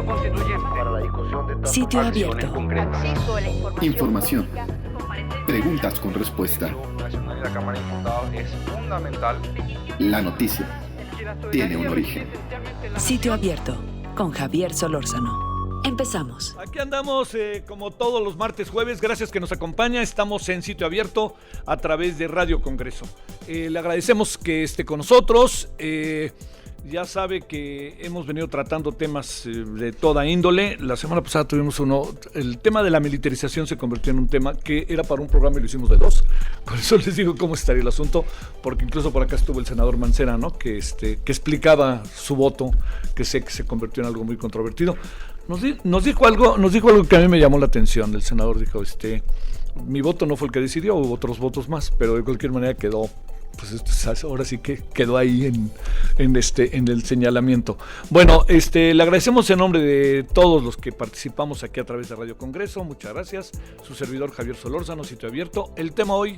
constituyente para la discusión de estas Sitio acciones abierto. concretas. Acceso a la Información. Preguntas con respuesta. Nacional y la Cámara de Diputados es fundamental. La noticia tiene un origen. Sitio abierto con Javier Solórzano. Empezamos. Aquí andamos como todos los martes, jueves. Gracias que nos acompaña. Estamos en Sitio Abierto a través de Radio Congreso. Le agradecemos que esté con nosotros. Ya sabe que hemos venido tratando temas de toda índole. La semana pasada tuvimos uno. El tema de la militarización se convirtió en un tema que era para un programa y lo hicimos de dos. Por eso les digo cómo estaría el asunto, porque incluso por acá estuvo el senador Mancera, ¿no? Que explicaba su voto, que sé que se convirtió en algo muy controvertido. Nos dijo algo que a mí me llamó la atención. El senador dijo, mi voto no fue el que decidió, hubo otros votos más, pero de cualquier manera quedó, pues ahora sí que quedó ahí en el señalamiento. Bueno, le agradecemos en nombre de todos los que participamos aquí a través de Radio Congreso. Muchas gracias. Su servidor Javier Solórzano, Sitio Abierto. El tema hoy,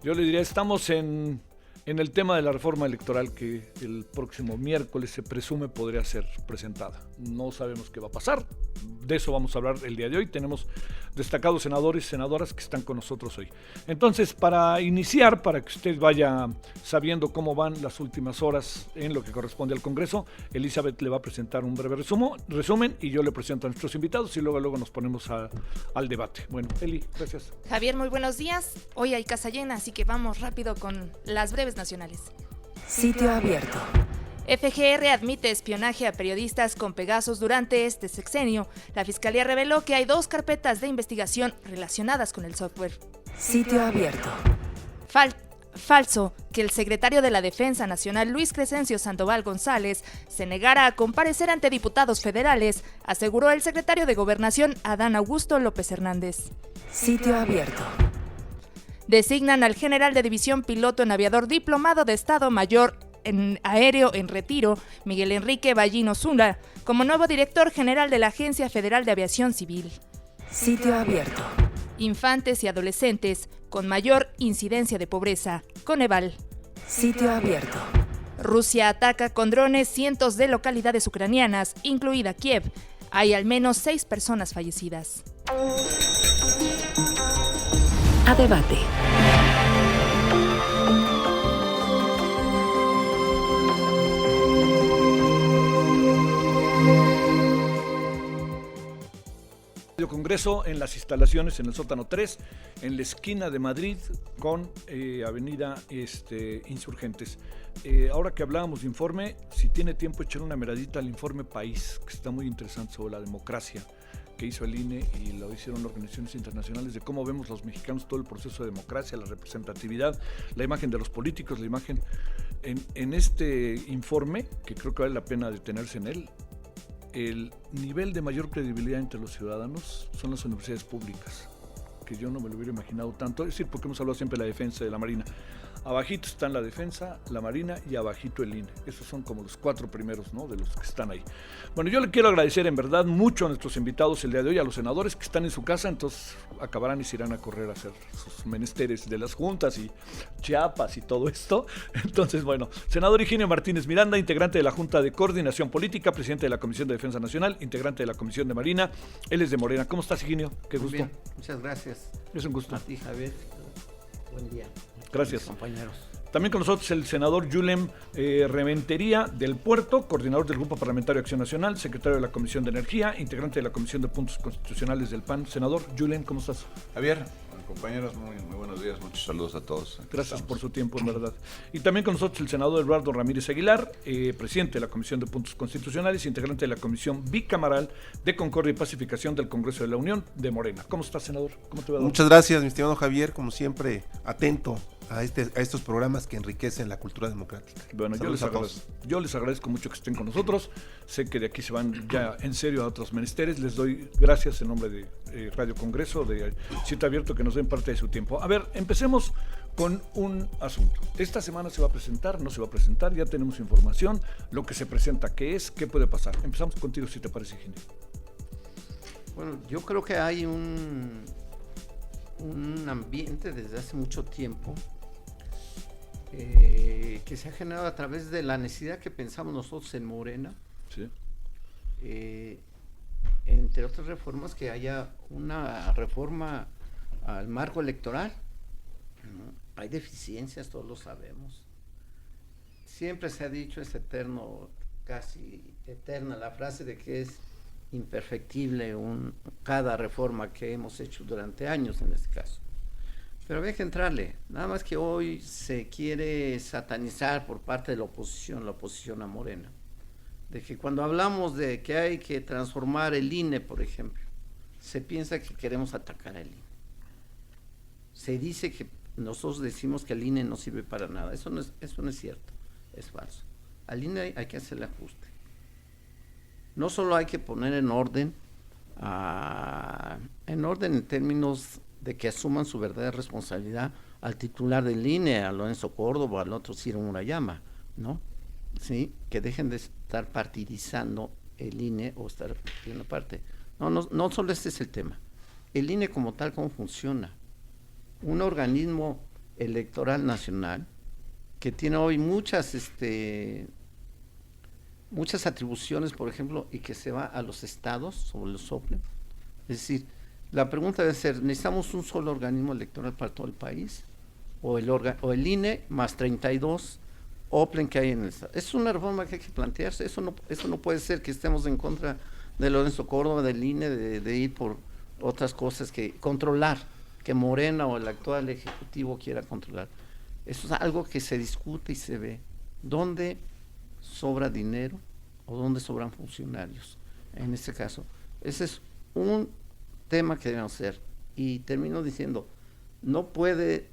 yo le diría, estamos en el tema de la reforma electoral que el próximo miércoles se presume podría ser presentada. No sabemos qué va a pasar, de eso vamos a hablar el día de hoy. Tenemos destacados senadores y senadoras que están con nosotros hoy. Entonces, para iniciar, para que usted vaya sabiendo cómo van las últimas horas en lo que corresponde al Congreso, Elizabeth le va a presentar un breve resumen y yo le presento a nuestros invitados y luego nos ponemos al debate. Bueno, Eli, gracias. Javier, muy buenos días. Hoy hay casa llena, así que vamos rápido con las breves nacionales. Sitio abierto. FGR admite espionaje a periodistas con Pegasus durante este sexenio. La Fiscalía reveló que hay 2 carpetas de investigación relacionadas con el software. Sitio abierto. Falso que el secretario de la Defensa Nacional, Luis Crescencio Sandoval González, se negara a comparecer ante diputados federales, aseguró el secretario de Gobernación, Adán Augusto López Hernández. Sitio abierto. Designan al general de división piloto en aviador diplomado de Estado Mayor en aéreo en retiro, Miguel Enrique Ballino Zuna, como nuevo director general de la Agencia Federal de Aviación Civil. Sitio abierto. Infantes y adolescentes con mayor incidencia de pobreza, Coneval. Sitio abierto. Rusia ataca con drones cientos de localidades ucranianas, incluida Kiev. Hay al menos 6 personas fallecidas. A debate. Congreso en las instalaciones en el sótano 3, en la esquina de Madrid con avenida Insurgentes. Ahora que hablábamos de informe, si tiene tiempo echar una miradita al informe País, que está muy interesante sobre la democracia que hizo el INE y lo hicieron organizaciones internacionales, de cómo vemos los mexicanos todo el proceso de democracia, la representatividad, la imagen de los políticos, la imagen en este informe, que creo que vale la pena detenerse en él. El nivel de mayor credibilidad entre los ciudadanos son las universidades públicas, que yo no me lo hubiera imaginado tanto, es decir, porque hemos hablado siempre de la defensa y de la Marina. Abajito están la defensa, la Marina y abajito el INE. Esos son como los 4 primeros, ¿no?, de los que están ahí. Bueno, yo le quiero agradecer en verdad mucho a nuestros invitados el día de hoy, a los senadores que están en su casa, entonces acabarán y se irán a correr a hacer sus menesteres de las juntas y Chiapas y todo esto. Entonces, bueno, senador Higinio Martínez Miranda, integrante de la Junta de Coordinación Política, presidente de la Comisión de Defensa Nacional, integrante de la Comisión de Marina, él es de Morena. ¿Cómo estás, Higinio? Qué gusto. Muy bien, muchas gracias. Es un gusto. A ti, Javier. Buen día. Gracias. Compañeros. También con nosotros el senador Yulem Rementería del Puerto, coordinador del Grupo Parlamentario Acción Nacional, secretario de la Comisión de Energía, integrante de la Comisión de Puntos Constitucionales del PAN. Senador Yulem, ¿cómo estás? Javier, compañeros, muy buenos días, muchos saludos a todos. Gracias por su tiempo, en verdad. Y también con nosotros el senador Eduardo Ramírez Aguilar, presidente de la Comisión de Puntos Constitucionales, integrante de la Comisión Bicamaral de Concordia y Pacificación del Congreso de la Unión de Morena. ¿Cómo estás, senador? ¿Cómo te va? Muchas gracias, mi estimado Javier, como siempre, atento a estos programas que enriquecen la cultura democrática. Bueno, yo les agradezco mucho que estén con nosotros. Sé que de aquí se van ya en serio a otros menesteres. Les doy gracias en nombre de Radio Congreso, de Sitio Abierto, que nos den parte de su tiempo. A ver, empecemos con un asunto. Esta semana se va a presentar, no se va a presentar, ya tenemos información, lo que se presenta, qué es, qué puede pasar. Empezamos contigo, si te parece, Higinio. Bueno, yo creo que hay un ambiente desde hace mucho tiempo que se ha generado a través de la necesidad que pensamos nosotros en Morena, Sí. entre otras reformas, que haya una reforma al marco electoral, ¿no? Hay deficiencias, todos lo sabemos. Siempre se ha dicho, es eterno, casi eterna la frase de que es imperfectible cada reforma que hemos hecho durante años en este caso. Pero había que entrarle, nada más que hoy se quiere satanizar por parte de la oposición a Morena, de que cuando hablamos de que hay que transformar el INE, por ejemplo, se piensa que queremos atacar al INE. Se dice que nosotros decimos que el INE no sirve para nada. Eso no es cierto, es falso. Al INE hay que hacerle ajuste. No solo hay que poner en orden en términos de que asuman su verdadera responsabilidad al titular del INE, a Lorenzo Córdoba, al otro Ciro Murayama, ¿no? Sí, que dejen de estar partidizando el INE o estar en una parte. No solo este es el tema. El INE como tal, ¿cómo funciona? Un organismo electoral nacional que tiene hoy muchas atribuciones, por ejemplo, y que se va a los estados sobre los OPLE. Es decir, la pregunta debe ser, ¿necesitamos un solo organismo electoral para todo el país? ¿O el INE más 32 OPLE que hay en el estado? Es una reforma que hay que plantearse. Eso no puede ser que estemos en contra de Lorenzo Córdoba, del INE, de ir por otras cosas que controlar, que Morena o el actual Ejecutivo quiera controlar. Eso es algo que se discute y se ve. ¿Dónde sobra dinero o dónde sobran funcionarios? En este caso, ese es un tema que debemos hacer. Y termino diciendo, no puede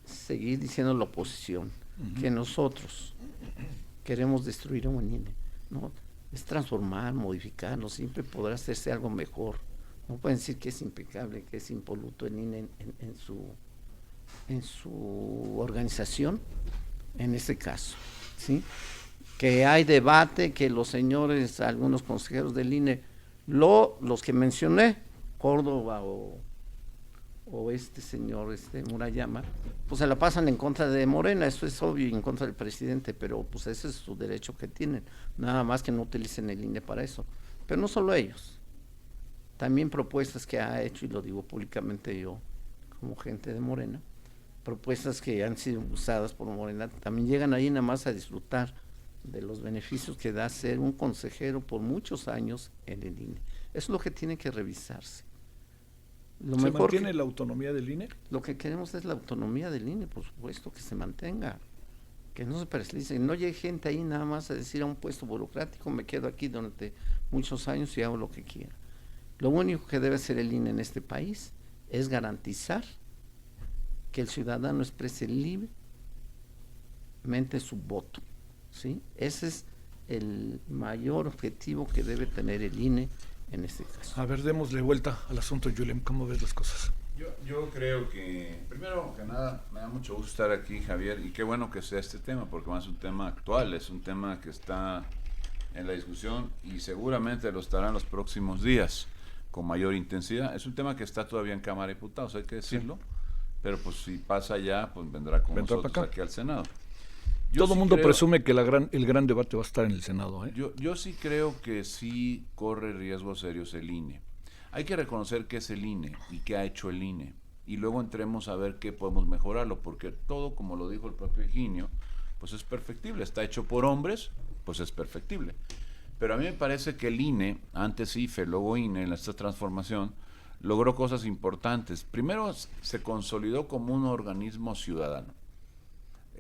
seguir diciendo la oposición que nosotros queremos destruir a un INE. No, es transformar, modificarlo, siempre podrá hacerse algo mejor. No pueden decir que es impecable, que es impoluto el INE en su organización, en este caso, ¿sí? Que hay debate, que los señores, algunos consejeros del INE, los que mencioné, Córdoba o este señor Murayama, pues se la pasan en contra de Morena, eso es obvio, y en contra del presidente, pero pues ese es su derecho que tienen, nada más que no utilicen el INE para eso. Pero no solo ellos, también propuestas que ha hecho, y lo digo públicamente yo, como gente de Morena, propuestas que han sido usadas por Morena, también llegan ahí nada más a disfrutar de los beneficios que da ser un consejero por muchos años en el INE. Eso es lo que tiene que revisarse. ¿Se mantiene la autonomía del INE? Lo que queremos es la autonomía del INE, por supuesto, que se mantenga, que no se paralice, no llegue gente ahí nada más a decir a un puesto burocrático, me quedo aquí durante muchos años y hago lo que quiera. Lo único que debe hacer el INE en este país es garantizar que el ciudadano exprese libremente su voto, ¿sí? Ese es el mayor objetivo que debe tener el INE en este caso. A ver, démosle vuelta al asunto, Yulem, ¿cómo ves las cosas? Yo creo que, primero que nada, me da mucho gusto estar aquí, Javier, y qué bueno que sea este tema, porque más es un tema actual, es un tema que está en la discusión y seguramente lo estará en los próximos días con mayor intensidad. Es un tema que está todavía en Cámara de Diputados, hay que decirlo, sí. Pero pues si pasa allá, pues vendrá con nosotros aquí al Senado. Todo el mundo presume que el gran debate va a estar en el Senado, ¿eh? Yo sí creo que sí corre riesgos serios el INE. Hay que reconocer qué es el INE y qué ha hecho el INE. Y luego entremos a ver qué podemos mejorarlo, porque todo, como lo dijo el propio Higinio, pues es perfectible. Está hecho por hombres, pues es perfectible. Pero a mí me parece que el INE, antes IFE, luego INE, en esta transformación, logró cosas importantes. Primero, se consolidó como un organismo ciudadano.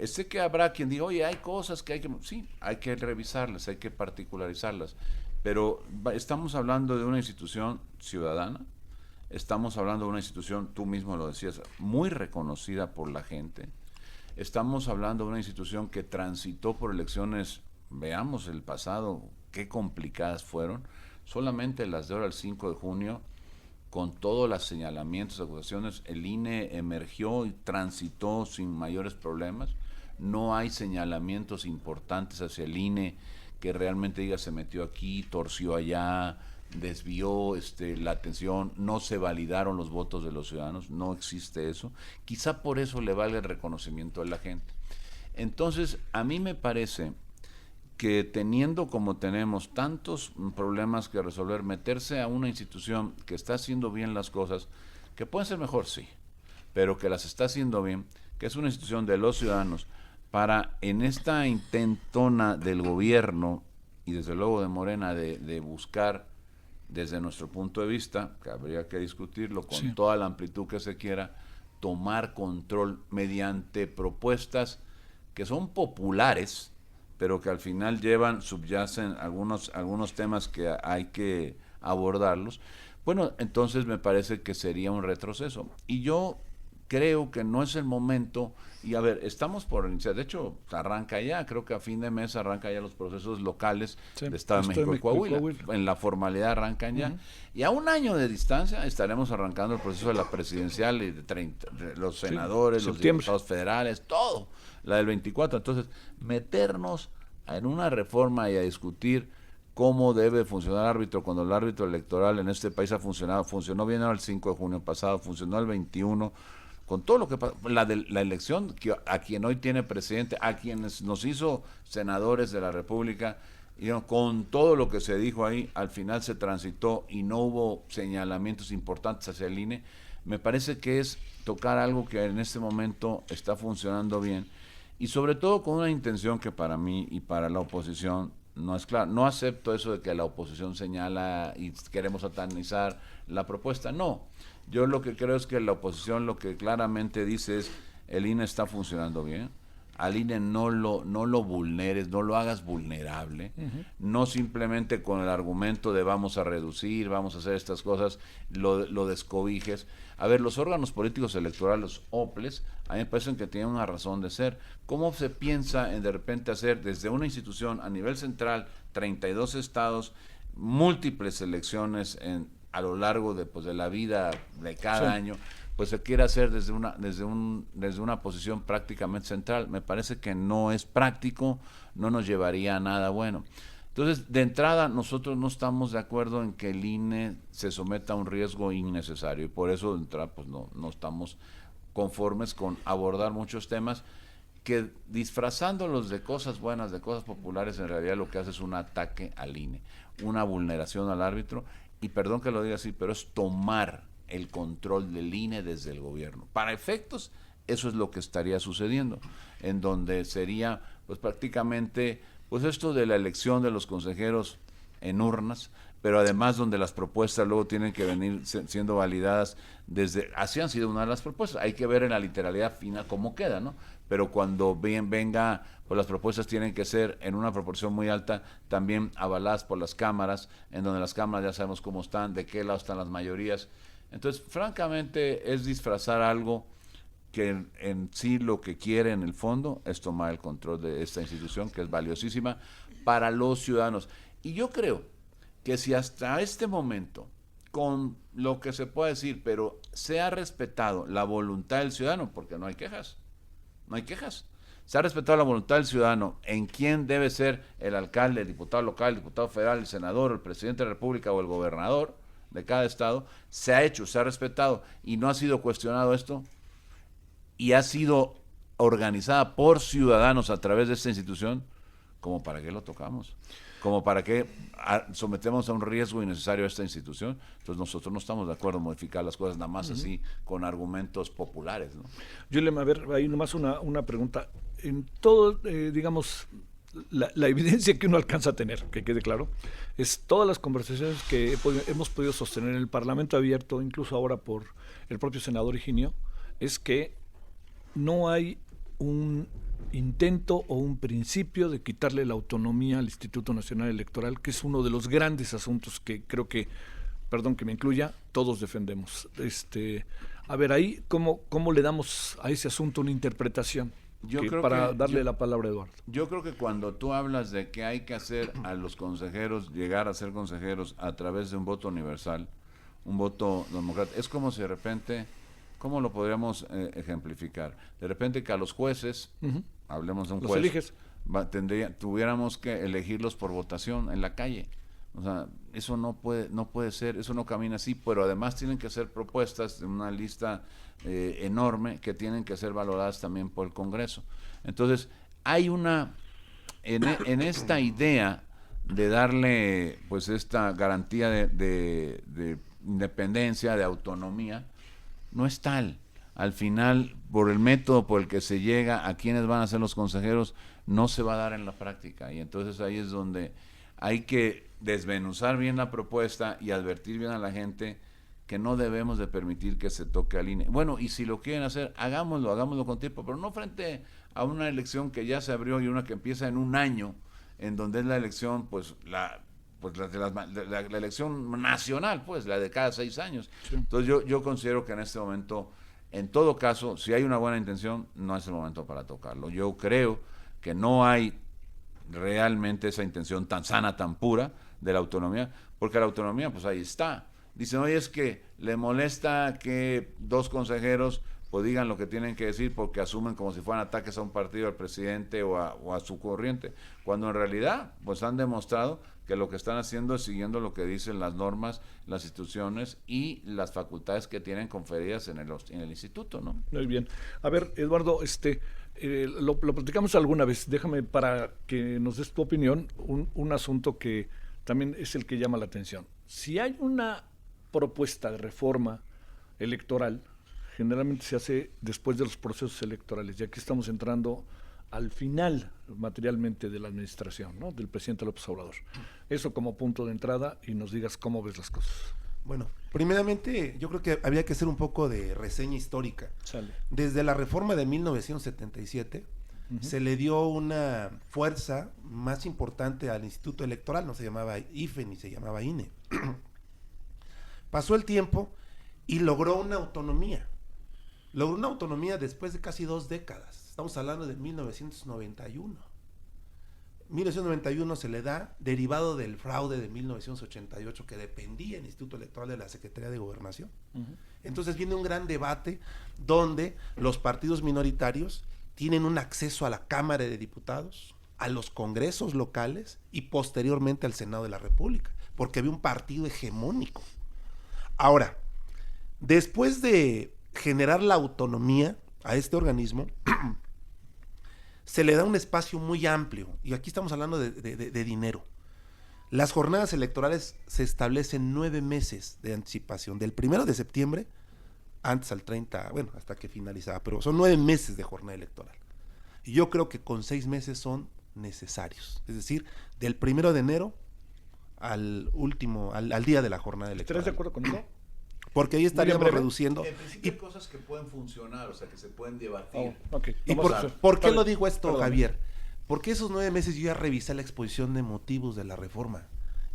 Sé que habrá quien diga, oye, hay cosas que sí, hay que revisarlas, hay que particularizarlas, pero estamos hablando de una institución ciudadana, estamos hablando de una institución, tú mismo lo decías, muy reconocida por la gente, estamos hablando de una institución que transitó por elecciones, veamos el pasado, qué complicadas fueron, solamente las de ahora el 5 de junio, con todos los señalamientos, acusaciones, el INE emergió y transitó sin mayores problemas. No hay señalamientos importantes hacia el INE que realmente diga se metió aquí, torció allá, desvió la atención, no se validaron los votos de los ciudadanos, no existe eso. Quizá por eso le valga el reconocimiento de la gente. Entonces, a mí me parece que teniendo como tenemos tantos problemas que resolver, meterse a una institución que está haciendo bien las cosas, que pueden ser mejor, sí, pero que las está haciendo bien, que es una institución de los ciudadanos, para en esta intentona del gobierno y desde luego de Morena de buscar desde nuestro punto de vista, que habría que discutirlo con toda la amplitud que se quiera, tomar control mediante propuestas que son populares, pero que al final subyacen algunos temas que hay que abordarlos. Bueno, entonces me parece que sería un retroceso. Y yo creo que no es el momento, y a ver, estamos por iniciar, de hecho arranca ya, creo que a fin de mes arranca ya los procesos locales de Estado de México y Coahuila, en la formalidad arrancan ya, y a un año de distancia estaremos arrancando el proceso de la presidencial y de los senadores, los diputados federales, todo, la del 24, entonces meternos en una reforma y a discutir cómo debe funcionar el árbitro cuando el árbitro electoral en este país funcionó bien el 5 de junio pasado, funcionó el 21, con todo lo que pasó, la elección a quien hoy tiene presidente, a quienes nos hizo senadores de la República, y con todo lo que se dijo ahí, al final se transitó y no hubo señalamientos importantes hacia el INE. Me parece que es tocar algo que en este momento está funcionando bien, y sobre todo con una intención que para mí y para la oposición no es clara. No acepto eso de que la oposición señala y queremos satanizar la propuesta, no. Yo lo que creo es que la oposición lo que claramente dice es el INE está funcionando bien, al INE no lo vulneres, no lo hagas vulnerable, no simplemente con el argumento de vamos a reducir, vamos a hacer estas cosas, lo descobijes. A ver, los órganos políticos electorales, los OPLES, a mí me parecen que tienen una razón de ser. ¿Cómo se piensa en de repente hacer desde una institución a nivel central, 32 estados, múltiples elecciones a lo largo de la vida de cada año, pues se quiere hacer desde una posición prácticamente central? Me parece que no es práctico, no nos llevaría a nada bueno. Entonces, de entrada, nosotros no estamos de acuerdo en que el INE se someta a un riesgo innecesario, y por eso de entrada pues no estamos conformes con abordar muchos temas que, disfrazándolos de cosas buenas, de cosas populares, en realidad lo que hace es un ataque al INE, una vulneración al árbitro, y perdón que lo diga así, pero es tomar el control del INE desde el gobierno. Para efectos, eso es lo que estaría sucediendo, en donde sería pues prácticamente pues esto de la elección de los consejeros en urnas, pero además donde las propuestas luego tienen que venir siendo validadas así han sido una de las propuestas, hay que ver en la literalidad fina cómo queda, ¿no? Pero cuando venga, pues las propuestas tienen que ser en una proporción muy alta, también avaladas por las cámaras, en donde las cámaras ya sabemos cómo están, de qué lado están las mayorías. Entonces, francamente, es disfrazar algo que en sí lo que quiere en el fondo es tomar el control de esta institución, que es valiosísima para los ciudadanos. Y yo creo que si hasta este momento, con lo que se puede decir, pero se ha respetado la voluntad del ciudadano, porque no hay quejas, se ha respetado la voluntad del ciudadano en quién debe ser el alcalde, el diputado local, el diputado federal, el senador, el presidente de la República o el gobernador de cada estado, se ha respetado y no ha sido cuestionado esto, y ha sido organizada por ciudadanos a través de esta institución, ¿como para qué lo tocamos? ¿Como para qué sometemos a un riesgo innecesario a esta institución? Entonces nosotros no estamos de acuerdo en modificar las cosas nada más así, con argumentos populares, ¿no? Julen, a ver, ahí nomás una pregunta. En todo, digamos, la evidencia que uno alcanza a tener, que quede claro, es todas las conversaciones que hemos podido sostener en el Parlamento abierto, incluso ahora por el propio senador Higinio, es que no hay un intento o un principio de quitarle la autonomía al Instituto Nacional Electoral, que es uno de los grandes asuntos que creo que, perdón que me incluya, todos defendemos. A ver, ahí, ¿cómo le damos a ese asunto una interpretación? Darle la palabra a Eduardo. Yo creo que cuando tú hablas de que hay que hacer a los consejeros, llegar a ser consejeros a través de un voto universal, un voto democrático, es como si de repente... ¿Cómo lo podríamos ejemplificar? De repente que a los jueces, hablemos de un juez, eliges. Tuviéramos que elegirlos por votación en la calle. O sea, eso no puede ser, eso no camina así, pero además tienen que ser propuestas de una lista enorme que tienen que ser valoradas también por el Congreso. Entonces, hay una en esta idea de darle pues esta garantía de independencia, de autonomía, no es tal. Al final, por el método por el que se llega a quienes van a ser los consejeros, no se va a dar en la práctica. Y entonces ahí es donde hay que desmenuzar bien la propuesta y advertir bien a la gente que no debemos de permitir que se toque al INE. Bueno, y si lo quieren hacer, hagámoslo con tiempo, pero no frente a una elección que ya se abrió y una que empieza en un año, en donde es la elección, la elección nacional, pues, la de cada 6 años. Sí. Entonces yo considero que en este momento, en todo caso, si hay una buena intención, no es el momento para tocarlo. Yo creo que no hay realmente esa intención tan sana, tan pura de la autonomía, porque la autonomía, pues ahí está. Dicen, oye, es que le molesta que 2 consejeros pues digan lo que tienen que decir porque asumen como si fueran ataques a un partido, al presidente o a su corriente, cuando en realidad pues han demostrado que lo que están haciendo es siguiendo lo que dicen las normas, las instituciones y las facultades que tienen conferidas en el instituto, ¿no? Muy bien. A ver, Eduardo, lo platicamos alguna vez, déjame para que nos des tu opinión, un asunto que también es el que llama la atención. Si hay una propuesta de reforma electoral, generalmente se hace después de los procesos electorales, ya que estamos entrando al final materialmente de la administración, ¿no?, del presidente López Obrador. Eso como punto de entrada y nos digas cómo ves las cosas. Bueno, primeramente yo creo que había que hacer un poco de reseña histórica. Sale. Desde la reforma de 1977 se le dio una fuerza más importante al Instituto Electoral, no se llamaba IFE ni se llamaba INE. Pasó el tiempo y logró una autonomía. Logró una autonomía después de casi 2 décadas. Estamos hablando de 1991. 1991 se le da derivado del fraude de 1988 que dependía el Instituto Electoral de la Secretaría de Gobernación. Entonces viene un gran debate donde los partidos minoritarios tienen un acceso a la Cámara de Diputados, a los congresos locales y posteriormente al Senado de la República, porque había un partido hegemónico. Ahora, después de generar la autonomía a este organismo, se le da un espacio muy amplio, y aquí estamos hablando de dinero. Las jornadas electorales se establecen 9 meses de anticipación, del 1 de septiembre antes al 30, bueno, hasta que finalizaba, pero son 9 meses de jornada electoral. Y yo creo que con 6 meses son necesarios, es decir, del 1 de enero al día de la jornada electoral. ¿Estás de acuerdo con eso? Porque ahí estaríamos reduciendo. En principio hay cosas que pueden funcionar, o sea, que se pueden debatir. Okay. ¿Y por qué lo digo esto, Javier? Porque esos 9 meses yo ya revisé la exposición de motivos de la reforma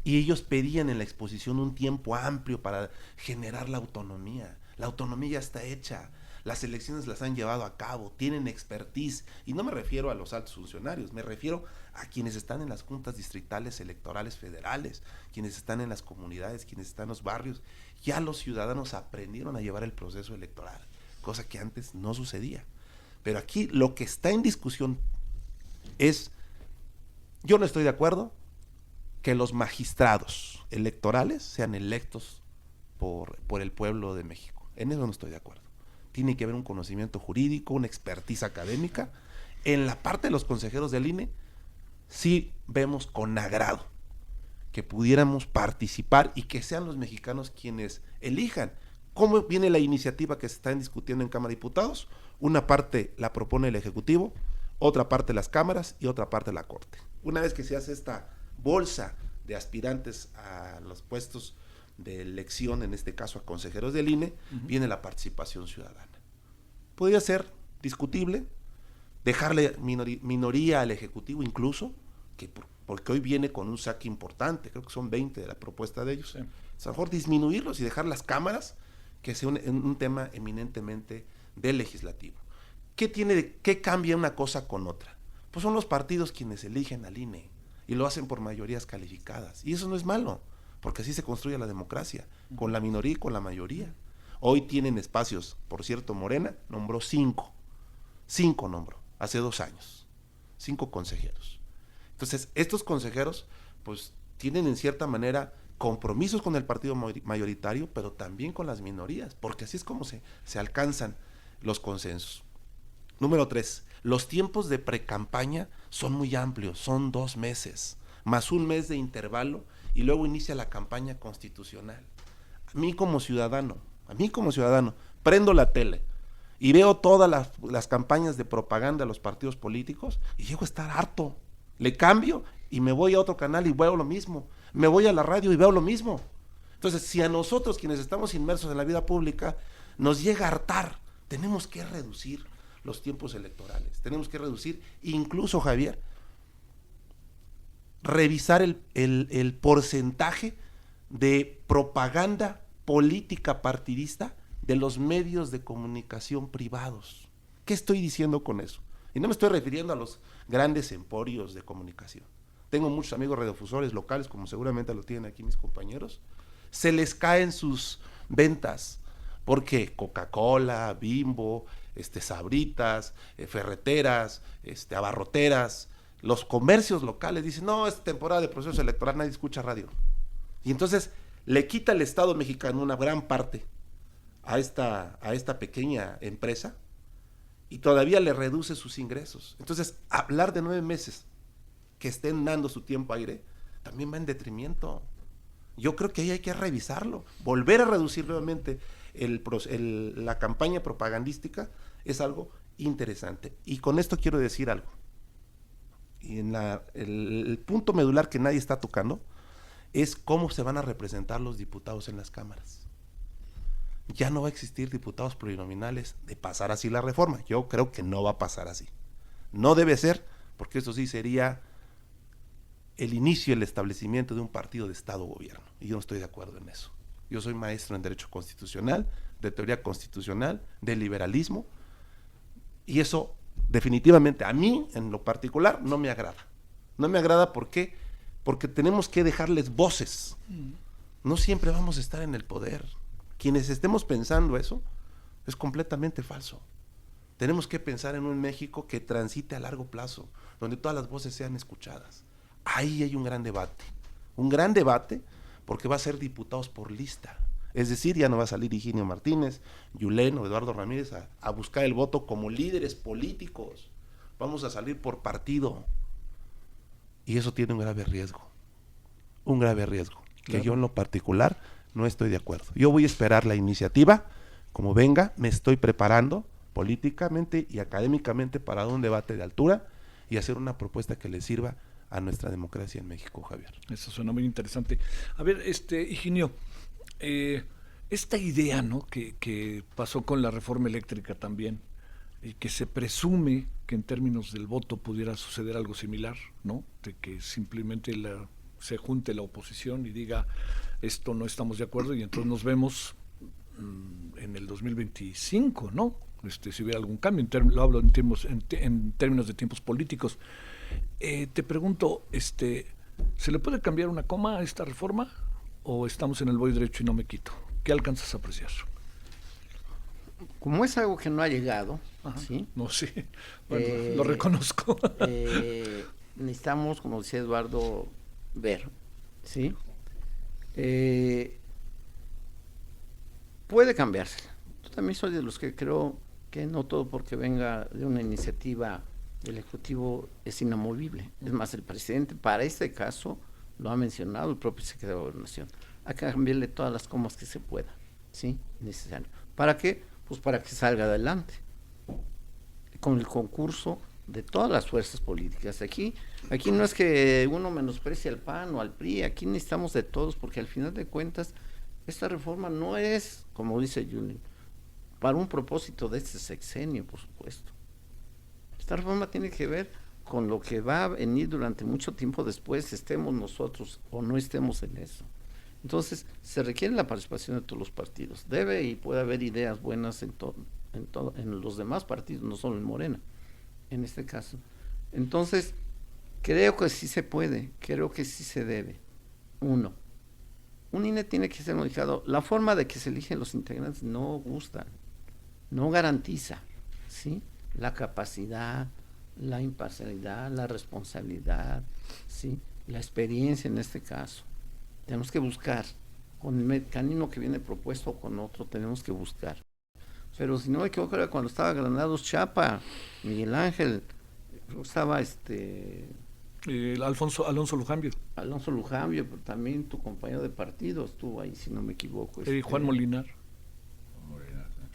y ellos pedían en la exposición un tiempo amplio para generar la autonomía. La autonomía ya está hecha, las elecciones las han llevado a cabo, tienen expertise, y no me refiero a los altos funcionarios, me refiero a quienes están en las juntas distritales electorales federales, quienes están en las comunidades, quienes están en los barrios. Ya los ciudadanos aprendieron a llevar el proceso electoral, cosa que antes no sucedía. Pero aquí lo que está en discusión es, yo no estoy de acuerdo que los magistrados electorales sean electos por el pueblo de México. En eso no estoy de acuerdo. Tiene que haber un conocimiento jurídico, una expertise académica. En la parte de los consejeros del INE, sí vemos con agrado que pudiéramos participar y que sean los mexicanos quienes elijan. ¿Cómo viene la iniciativa que se está discutiendo en Cámara de Diputados? Una parte la propone el Ejecutivo, otra parte las cámaras y otra parte la Corte. Una vez que se hace esta bolsa de aspirantes a los puestos de elección, en este caso a consejeros del INE, viene la participación ciudadana. Podría ser discutible, dejarle minoría al Ejecutivo incluso, porque hoy viene con un saque importante, creo que son 20 de la propuesta de ellos. Sí. A lo mejor disminuirlos y dejar las cámaras, que sea un tema eminentemente del legislativo. ¿Qué cambia una cosa con otra? Pues son los partidos quienes eligen al INE y lo hacen por mayorías calificadas. Y eso no es malo, porque así se construye la democracia, con la minoría y con la mayoría. Hoy tienen espacios, por cierto, Morena nombró 5 nombró, hace 2 años, 5 consejeros. Entonces, estos consejeros, pues, tienen en cierta manera compromisos con el partido mayoritario, pero también con las minorías, porque así es como se alcanzan los consensos. Número 3, los tiempos de precampaña son muy amplios, son 2 meses, más un mes de intervalo, y luego inicia la campaña constitucional. A mí como ciudadano, prendo la tele y veo todas las campañas de propaganda de los partidos políticos y llego a estar harto. Le cambio y me voy a otro canal y veo lo mismo. Me voy a la radio y veo lo mismo. Entonces, si a nosotros, quienes estamos inmersos en la vida pública, nos llega a hartar, tenemos que reducir los tiempos electorales. Tenemos que reducir, incluso, Javier, revisar el porcentaje de propaganda política partidista de los medios de comunicación privados. ¿Qué estoy diciendo con eso? Y no me estoy refiriendo a los grandes emporios de comunicación. Tengo muchos amigos radiodifusores locales, como seguramente lo tienen aquí mis compañeros. Se les caen sus ventas, porque Coca-Cola, Bimbo, Sabritas, ferreteras, abarroteras, los comercios locales dicen, no, es temporada de proceso electoral, nadie escucha radio. Y entonces le quita el Estado mexicano una gran parte a esta pequeña empresa y todavía le reduce sus ingresos. Entonces, hablar de 9 meses que estén dando su tiempo aire también va en detrimento. Yo creo que ahí hay que revisarlo, volver a reducir nuevamente la campaña propagandística es algo interesante. Y con esto quiero decir algo. Y el punto medular que nadie está tocando es cómo se van a representar los diputados en las cámaras. Ya no va a existir diputados plurinominales de pasar así la reforma. Yo creo que no va a pasar así. No debe ser, porque eso sí sería el inicio y el establecimiento de un partido de Estado-Gobierno. Y yo no estoy de acuerdo en eso. Yo soy maestro en Derecho Constitucional, de Teoría Constitucional, de Liberalismo, y eso definitivamente a mí, en lo particular, no me agrada. No me agrada porque tenemos que dejarles voces. No siempre vamos a estar en el poder. Quienes estemos pensando eso, es completamente falso. Tenemos que pensar en un México que transite a largo plazo, donde todas las voces sean escuchadas. Ahí hay un gran debate, porque va a ser diputados por lista. Es decir, ya no va a salir Higinio Martínez, Yulén o Eduardo Ramírez a buscar el voto como líderes políticos. Vamos a salir por partido. Y eso tiene un grave riesgo. Que yo en lo particular no estoy de acuerdo. Yo voy a esperar la iniciativa, como venga, me estoy preparando políticamente y académicamente para dar un debate de altura y hacer una propuesta que le sirva a nuestra democracia en México, Javier. Eso suena muy interesante. A ver, Higinio, esta idea, ¿no?, que pasó con la reforma eléctrica también, y que se presume que en términos del voto pudiera suceder algo similar, ¿no?, de que simplemente se junte la oposición y diga, esto no estamos de acuerdo, y entonces nos vemos en el 2025, ¿no?, si hubiera algún cambio, lo hablo en términos de tiempos políticos. Te pregunto, ¿se le puede cambiar una coma a esta reforma o estamos en el voy derecho y no me quito? ¿Qué alcanzas a apreciar? Como es algo que no ha llegado, ¿sí? No, sí, bueno, lo reconozco. Necesitamos, como decía Eduardo, ver, ¿sí? Puede cambiarse. Yo también soy de los que creo que no todo porque venga de una iniciativa del Ejecutivo es inamovible. Es más, el presidente, para este caso, lo ha mencionado el propio secretario de Gobernación. Hay que cambiarle todas las comas que se pueda, ¿sí? Necesario. ¿Para qué? Pues para que salga adelante. Con el concurso de todas las fuerzas políticas. Aquí no es que uno menosprecie al PAN o al PRI, aquí necesitamos de todos, porque al final de cuentas, esta reforma no es, como dice Julián, para un propósito de este sexenio, por supuesto. Esta reforma tiene que ver con lo que va a venir durante mucho tiempo después, estemos nosotros o no estemos en eso. Entonces, se requiere la participación de todos los partidos. Debe y puede haber ideas buenas en los demás partidos, no solo en Morena, en este caso. Entonces, creo que sí se puede, creo que sí se debe. Un INE tiene que ser modificado. La forma de que se eligen los integrantes no gusta, no garantiza, ¿sí?, la capacidad, la imparcialidad, la responsabilidad, ¿sí?, la experiencia en este caso. Tenemos que buscar, con el mecanismo que viene propuesto o con otro, tenemos que buscar. Pero si no me equivoco era cuando estaba Granados Chapa, Miguel Ángel, creo que estaba Alonso Lujambio. Alonso Lujambio, pero también tu compañero de partido estuvo ahí, si no me equivoco. Juan Molinar.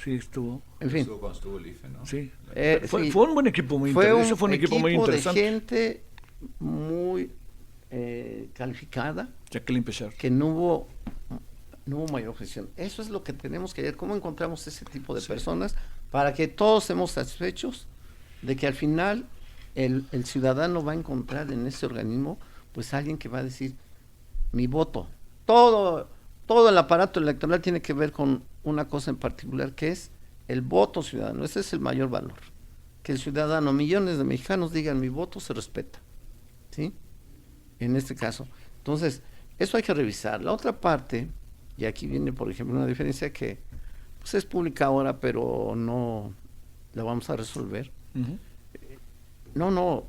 Sí, estuvo. En fin. Estuvo cuando estuvo el IFE, ¿no? Sí. Sí. Fue un buen equipo muy interesante. Fue un equipo muy interesante. De gente muy calificada. Jacqueline Pechard. Que no hubo mayor gestión. Eso es lo que tenemos que ver. ¿Cómo encontramos ese tipo de personas para que todos estemos satisfechos de que al final el ciudadano va a encontrar en ese organismo pues alguien que va a decir mi voto? Todo el aparato electoral tiene que ver con una cosa en particular, que es el voto ciudadano. Ese es el mayor valor. Que el ciudadano, millones de mexicanos digan mi voto se respeta, ¿sí? En este caso. Entonces, eso hay que revisar. La otra parte, y aquí viene, por ejemplo, una diferencia que pues, es pública ahora, pero no la vamos a resolver. Uh-huh. No,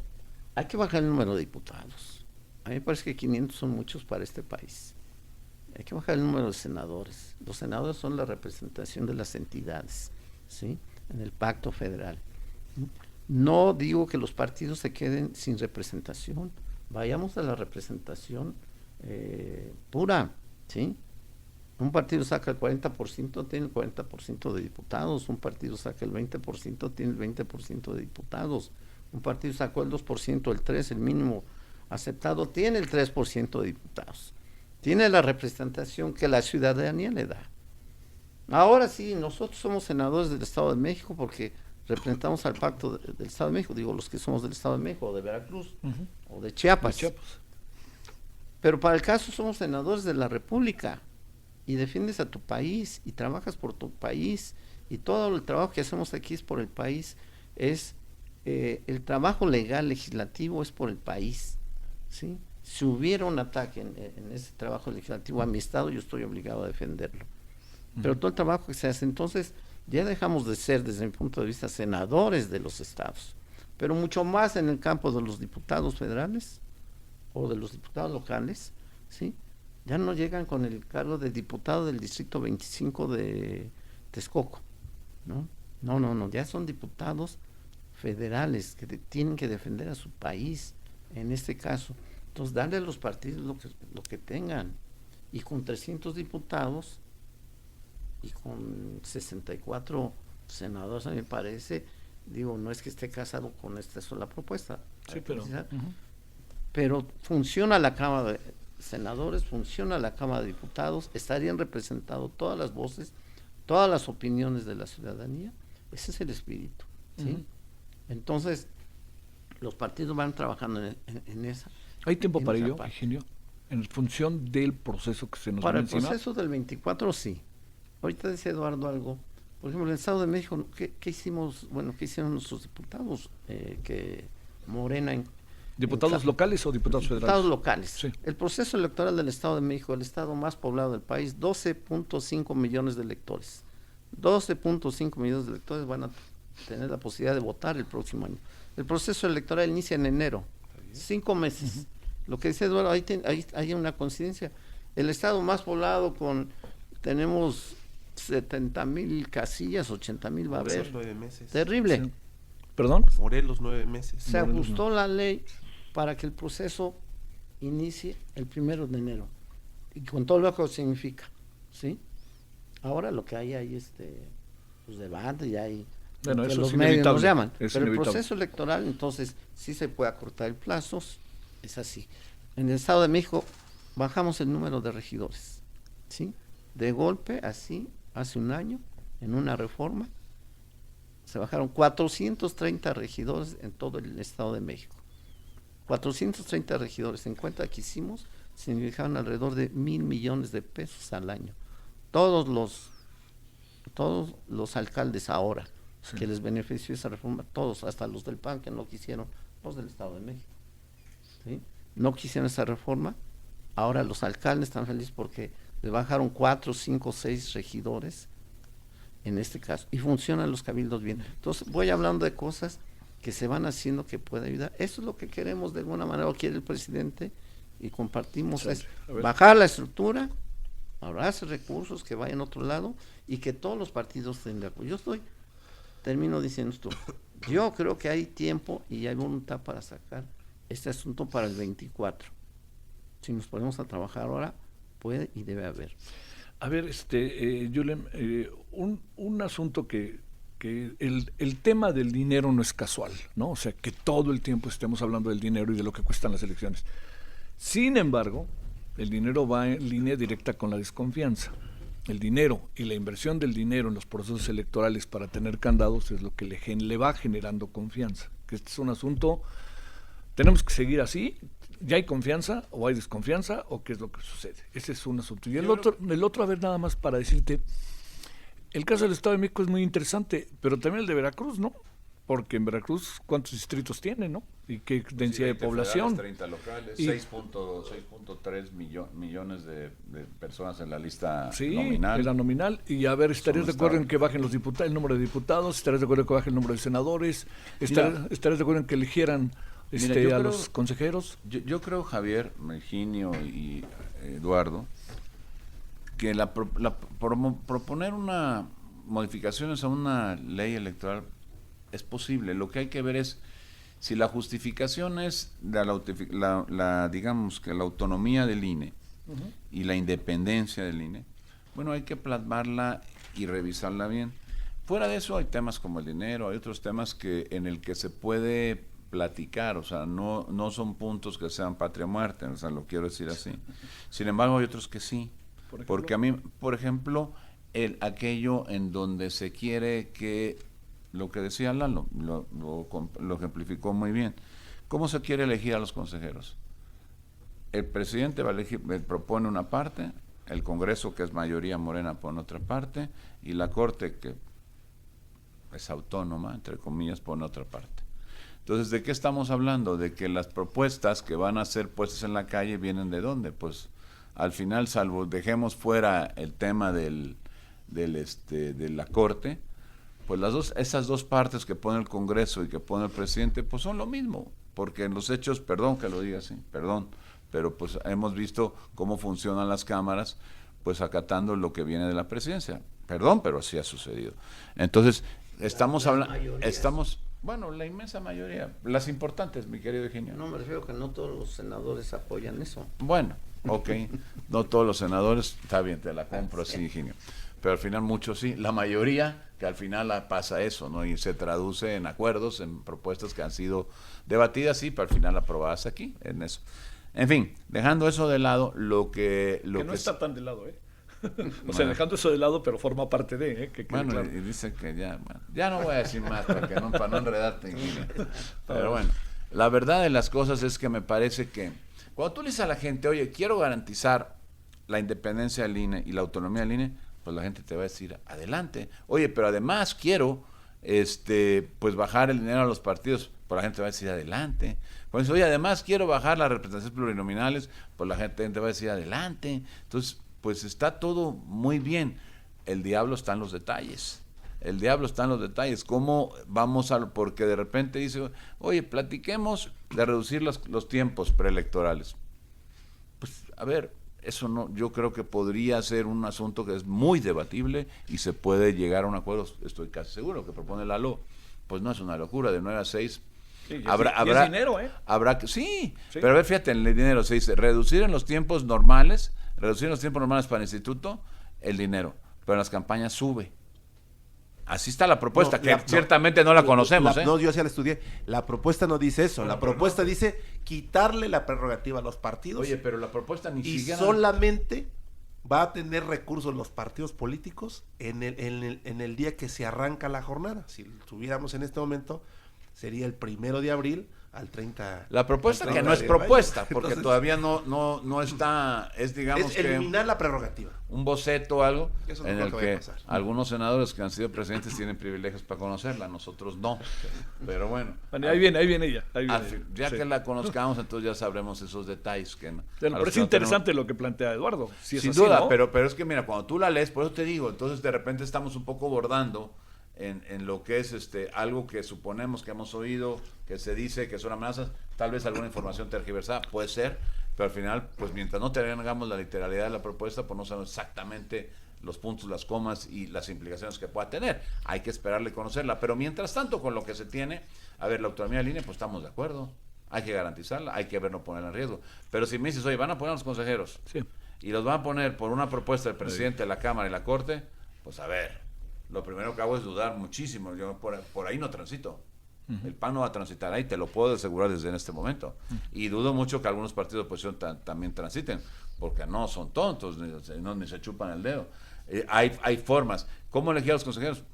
hay que bajar el número de diputados. A mí me parece que 500 son muchos para este país. Hay que bajar el número de senadores. Los senadores son la representación de las entidades, ¿sí? En el pacto federal. No digo que los partidos se queden sin representación. Vayamos a la representación pura, ¿sí? Un partido saca el 40%, tiene el 40% de diputados. Un partido saca el 20%, tiene el 20% de diputados. Un partido sacó el 2%, el 3%, el mínimo aceptado, tiene el 3% de diputados. Tiene la representación que la ciudadanía le da. Ahora sí, nosotros somos senadores del Estado de México porque representamos al pacto del Estado de México, digo los que somos del Estado de México, o de Veracruz, o de Chiapas. Pero para el caso somos senadores de la República y defiendes a tu país y trabajas por tu país y todo el trabajo que hacemos aquí es por el país, es el trabajo legal, legislativo es por el país, ¿sí? Si hubiera un ataque en ese trabajo legislativo a mi estado, yo estoy obligado a defenderlo. Pero todo el trabajo que se hace, entonces ya dejamos de ser, desde mi punto de vista, senadores de los estados, pero mucho más en el campo de los diputados federales o de los diputados locales, ¿sí? Ya no llegan con el cargo de diputado del distrito 25 de Texcoco, ¿no? No, ya son diputados federales que tienen que defender a su país, en este caso. Entonces, darle a los partidos lo que tengan. Y con 300 diputados y con 64 senadores, a mí me parece, digo, no es que esté casado con esta sola propuesta. Sí, pero funciona la Cámara de Senadores, funciona la Cámara de Diputados, estarían representados todas las voces, todas las opiniones de la ciudadanía. Ese es el espíritu, ¿sí? Entonces, los partidos van trabajando en esa. ¿Hay tiempo para ello, Higinio? En función del proceso que se nos Para menciona. el proceso del 24, sí. Ahorita decía Eduardo algo. Por ejemplo, en el Estado de México, ¿qué hicimos? Bueno, ¿qué hicieron nuestros diputados? Que Morena... ¿Diputados locales o diputados federales? Diputados locales. Sí. El proceso electoral del Estado de México, el estado más poblado del país, 12.5 millones de electores. 12.5 millones de electores van a tener la posibilidad de votar el próximo año. El proceso electoral inicia en enero. 5 meses. Lo que dice Eduardo, ahí hay una coincidencia. El estado más poblado tenemos 70,000 casillas, 80,000 va a haber. 9 meses. Terrible. Sí. ¿Perdón? Morelos 9 meses. Se ajustó la ley para que el proceso inicie el 1 de enero. Y con todo lo que significa, ¿sí? Ahora lo que hay pues debate y hay bueno, eso los es medios inevitable. nos llaman, Es pero inevitable. el proceso electoral entonces sí se puede acortar el plazo, es así. En el Estado de México bajamos el número de regidores, ¿sí? De golpe, así, hace un año, en una reforma, se bajaron 430 regidores en todo el Estado de México. 430 regidores, en cuenta que hicimos, significaban alrededor de 1,000 millones de pesos al año. Todos los alcaldes ahora, sí, que les benefició esa reforma, todos, hasta los del PAN que no quisieron, los del Estado de México, ¿sí? No quisieron esa reforma. Ahora los alcaldes están felices porque le bajaron 4, 5, 6 regidores en este caso, y funcionan los cabildos bien. Entonces voy hablando de cosas que se van haciendo que puede ayudar. Eso es lo que queremos de alguna manera, o quiere el presidente, y compartimos, Sí, es bajar la estructura habrá recursos que vayan a otro lado y que todos los partidos estén de acuerdo. Termino diciendo esto, yo creo que hay tiempo y hay voluntad para sacar este asunto para el 24. Si nos ponemos a trabajar ahora, puede y debe haber. A ver, Julen, un asunto que el tema del dinero no es casual, ¿no? O sea, que todo el tiempo estemos hablando del dinero y de lo que cuestan las elecciones. Sin embargo, el dinero va en línea directa con la desconfianza. El dinero y la inversión del dinero en los procesos electorales para tener candados es lo que le va generando confianza. Que este es un asunto, tenemos que seguir así. ¿Ya hay confianza o hay desconfianza o qué es lo que sucede? Ese es un asunto. Y el otro, a ver, nada más para decirte, el caso del Estado de México es muy interesante, pero también el de Veracruz, ¿no? Porque en Veracruz, ¿cuántos distritos tiene, no? Y qué densidad de población. 30 locales, 6.3 millones de personas en la lista nominal. En la nominal. Y a ver, ¿estarías de acuerdo en que bajen los diputados, el número de diputados? ¿Estarías de acuerdo en que baje el número de senadores? ¿Estarías de acuerdo en que eligieran los consejeros? Yo creo, Javier, Virginio y Eduardo, que proponer modificaciones a una ley electoral es posible. Lo que hay que ver es si la justificación es digamos que la autonomía del INE y la independencia del INE. Bueno, hay que plasmarla y revisarla bien. Fuera de eso hay temas como el dinero, hay otros temas en el que se puede platicar, o sea, no son puntos que sean patria o muerte, o sea, lo quiero decir así. Sin embargo, hay otros que sí. Porque a mí, por ejemplo, aquello en donde se quiere que, lo que decía Lalo, lo ejemplificó muy bien. ¿Cómo se quiere elegir a los consejeros? El presidente va a elegir, propone una parte, el Congreso, que es mayoría morena, pone otra parte, y la Corte, que es autónoma, entre comillas, pone otra parte. Entonces, ¿de qué estamos hablando? De que las propuestas que van a ser puestas en la calle vienen ¿de dónde? Pues al final, salvo dejemos fuera el tema de la Corte, pues esas dos partes que pone el Congreso y que pone el presidente, pues son lo mismo, porque en los hechos, perdón que lo diga así, pero pues hemos visto cómo funcionan las cámaras, pues acatando lo que viene de la presidencia. Perdón, pero así ha sucedido. Entonces, estamos hablando, bueno, la inmensa mayoría, las importantes, mi querido Eugenio. No, me refiero que no todos los senadores apoyan eso. Bueno, ok, no todos los senadores, está bien, te la compro así, Eugenio. Pero al final muchos sí, la mayoría, que al final pasa eso, ¿no? Y se traduce en acuerdos, en propuestas que han sido debatidas, sí, pero al final aprobadas aquí, en eso. En fin, dejando eso de lado, que no está tan de lado, O sea, dejando eso de lado, pero forma parte de, bueno, claro. Y dice que ya no voy a decir más para no enredarte. Pero bueno, la verdad de las cosas es que me parece que cuando tú le dices a la gente, oye, quiero garantizar la independencia del INE y la autonomía del INE, pues la gente te va a decir, adelante. Oye, pero además quiero pues bajar el dinero a los partidos, pues la gente va a decir, adelante. Pues, oye, además quiero bajar las representaciones plurinominales, pues la gente va a decir, adelante. Entonces, pues está todo muy bien. El diablo está en los detalles. ¿Cómo vamos porque de repente dice, oye, platiquemos de reducir los tiempos preelectorales? Pues, a ver, eso no, yo creo que podría ser un asunto que es muy debatible y se puede llegar a un acuerdo, estoy casi seguro, que propone Lalo, pues no es una locura, de 9 a 6. Sí, habrá dinero, Habrá que, sí, pero a ver, fíjate, en el dinero se dice, reducir en los tiempos normales para el instituto el dinero, pero en las campañas sube. Así está la propuesta, ciertamente no la conocemos. No, yo ya la estudié. La propuesta no dice eso. La propuesta dice quitarle la prerrogativa a los partidos. Oye, pero la propuesta ni siquiera... Y solamente va a tener recursos los partidos políticos en el día que se arranca la jornada. Si tuviéramos en este momento, sería el 1 de abril al 30. La propuesta que no es propuesta, porque entonces, todavía no está, digamos es eliminar la prerrogativa. Un boceto o algo en el que algunos senadores que han sido presidentes tienen privilegios para conocerla, nosotros no. Pero bueno. Ahí viene ella. Que la conozcamos, entonces ya sabremos esos detalles. Pero es interesante lo que plantea Eduardo. Sin duda, ¿no? pero es que mira, cuando tú la lees, por eso te digo, entonces de repente estamos un poco bordando en lo que es algo que suponemos que hemos oído, que se dice que son amenazas, tal vez alguna información tergiversada, puede ser, pero al final, pues mientras no tengamos la literalidad de la propuesta, pues no sabemos exactamente los puntos, las comas y las implicaciones que pueda tener. Hay que esperarle conocerla, pero mientras tanto, con lo que se tiene, a ver, la autonomía del INE, pues estamos de acuerdo. Hay que garantizarla, hay que ver no ponerla en riesgo. Pero si me dices, oye, van a poner a los consejeros, Sí. y los van a poner por una propuesta del presidente de la Cámara y la Corte, pues a ver, lo primero que hago es dudar muchísimo. Yo por ahí no transito. El PAN no va a transitar ahí, te lo puedo asegurar desde en este momento. Y dudo mucho que algunos partidos de oposición también transiten, porque no son tontos, ni se chupan el dedo. Hay formas. ¿Cómo elegir a los consejeros?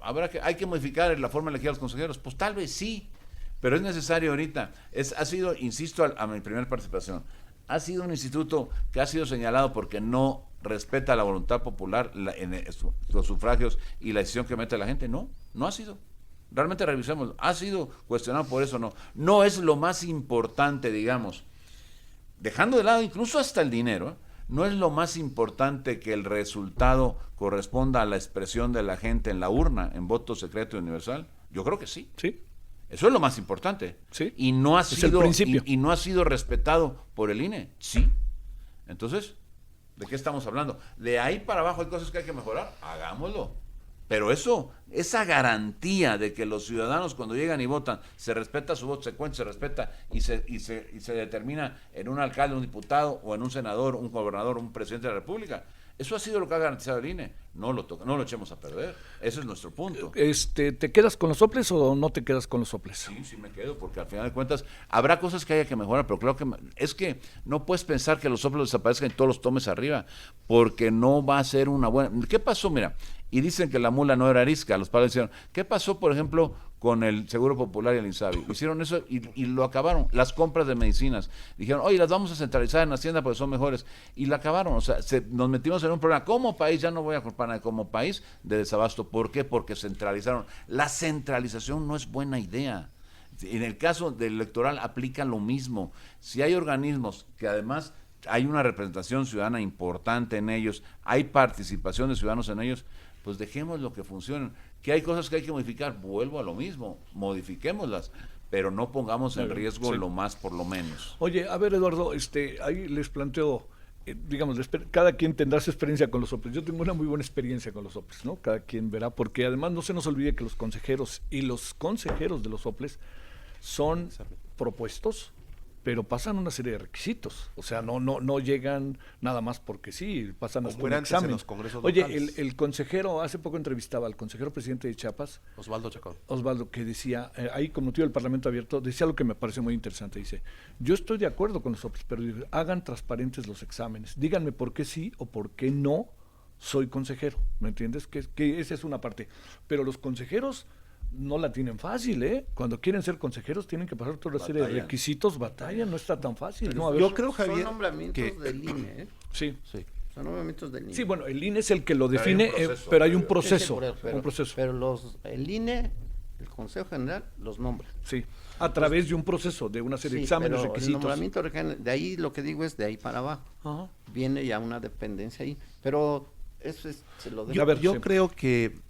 Hay que modificar la forma de elegir a los consejeros. Pues tal vez sí, pero es necesario ahorita. Ha sido, insisto, a mi primera participación, ha sido un instituto que ha sido señalado porque no respeta la voluntad popular, los sufragios y la decisión que mete la gente. No ha sido. Realmente revisemos, ha sido cuestionado por eso, no es lo más importante, digamos, dejando de lado incluso hasta el dinero, no es lo más importante que el resultado corresponda a la expresión de la gente en la urna, en voto secreto y universal. Yo creo que sí. Sí. Eso es lo más importante. Sí. Y no ha Es sido el principio. y no ha sido respetado por el INE. Sí. Entonces, ¿de qué estamos hablando? De ahí para abajo hay cosas que hay que mejorar. Hagámoslo. Pero esa garantía de que los ciudadanos cuando llegan y votan, se respeta su voto, se cuenta, se respeta y se determina en un alcalde, un diputado o en un senador, un gobernador, un presidente de la República. Eso ha sido lo que ha garantizado el INE. No lo echemos a perder. Ese es nuestro punto. ¿Te quedas con los soples o no te quedas con los soples? Sí me quedo, porque al final de cuentas habrá cosas que haya que mejorar, pero claro que es que no puedes pensar que los soplos desaparezcan y todos los tomes arriba, porque no va a ser una buena... ¿Qué pasó? Mira, y dicen que la mula no era arisca, los padres decían, ¿qué pasó, por ejemplo, con el Seguro Popular y el INSABI? Hicieron eso y lo acabaron. Las compras de medicinas, dijeron, oye, las vamos a centralizar en Hacienda porque son mejores, y la acabaron. O sea, nos metimos en un problema como país, ya no voy a culpar a nadie, como país, de desabasto. ¿Por qué? Porque centralizaron. La centralización no es buena idea. En el caso del electoral aplica lo mismo. Si hay organismos que además hay una representación ciudadana importante en ellos, hay participación de ciudadanos en ellos, pues dejemos lo que funcione. Que hay cosas que hay que modificar, vuelvo a lo mismo, modifiquémoslas, pero no pongamos en riesgo lo más por lo menos. Oye, a ver, Eduardo, ahí les planteo, digamos, cada quien tendrá su experiencia con los soples. Yo tengo una muy buena experiencia con los soples, ¿no? Cada quien verá, porque además no se nos olvide que los consejeros y los consejeros de los soples son propuestos, pero pasan una serie de requisitos. O sea, no llegan nada más porque sí, pasan hasta un examen. En los congresos Oye, locales. el consejero, hace poco entrevistaba al consejero presidente de Chiapas, Osvaldo Chacón. Osvaldo, que decía, ahí con motivo del Parlamento Abierto, decía algo que me pareció muy interesante. Dice, yo estoy de acuerdo con los soples, pero hagan transparentes los exámenes. Díganme por qué sí o por qué no soy consejero. ¿Me entiendes? Que esa es una parte. Pero los consejeros no la tienen fácil, ¿eh? Cuando quieren ser consejeros tienen que pasar toda una serie de requisitos, batallan, no está tan fácil. No, a ver, Yo creo, Javier, Son nombramientos que del INE, ¿eh? sí. Son nombramientos del INE. Sí, bueno, el INE es el que lo define, hay un proceso, pero hay un Sí, proceso. por eso, un proceso. Pero el INE, el Consejo General, los nombra. Sí, a través de un proceso, de una serie de exámenes, pero requisitos. el nombramiento, de ahí lo que digo es de ahí para abajo. Ajá. Viene ya una dependencia ahí. Pero eso se lo dejo. A ver, Yo sí. creo que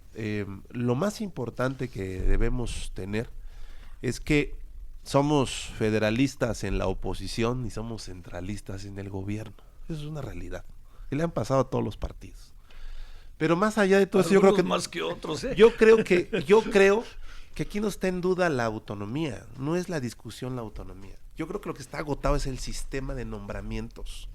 lo más importante que debemos tener es que somos federalistas en la oposición y somos centralistas en el gobierno. Eso es una realidad. Y le han pasado a todos los partidos. Pero más allá de todo eso, yo creo que más que otros, ¿eh? yo creo que aquí no está en duda la autonomía, no es la discusión la autonomía. Yo creo que lo que está agotado es el sistema de nombramientos,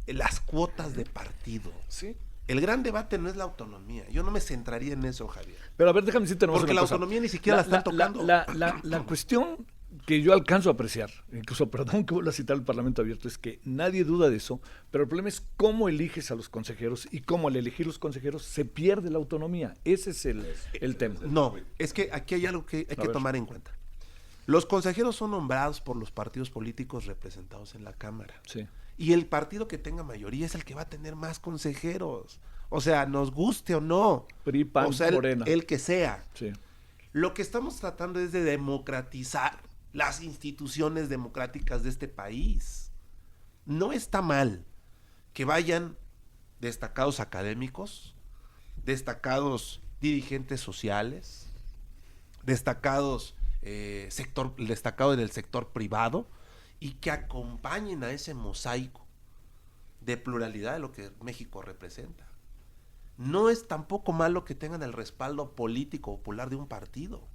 las cuotas de partido. Sí. El gran debate no es la autonomía. Yo no me centraría en eso, Javier. Pero a ver, déjame decirte nomás Porque una la cosa. autonomía ni siquiera la están tocando. La cuestión que yo alcanzo a apreciar, incluso, perdón que vuelva a citar el Parlamento Abierto, es que nadie duda de eso, pero el problema es cómo eliges a los consejeros y cómo al elegir los consejeros se pierde la autonomía. Ese es el tema. No, es que aquí hay algo que hay que ver. tomar en cuenta. Los consejeros son nombrados por los partidos políticos representados en la Cámara. Sí. Y el partido que tenga mayoría es el que va a tener más consejeros. O sea, nos guste o no. PRI, PAN, o sea, Morena. el que sea. Sí. Lo que estamos tratando es de democratizar las instituciones democráticas de este país. No está mal que vayan destacados académicos, destacados dirigentes sociales, destacado en el sector privado, y que acompañen a ese mosaico de pluralidad de lo que México representa. No es tampoco malo que tengan el respaldo político popular de un partido,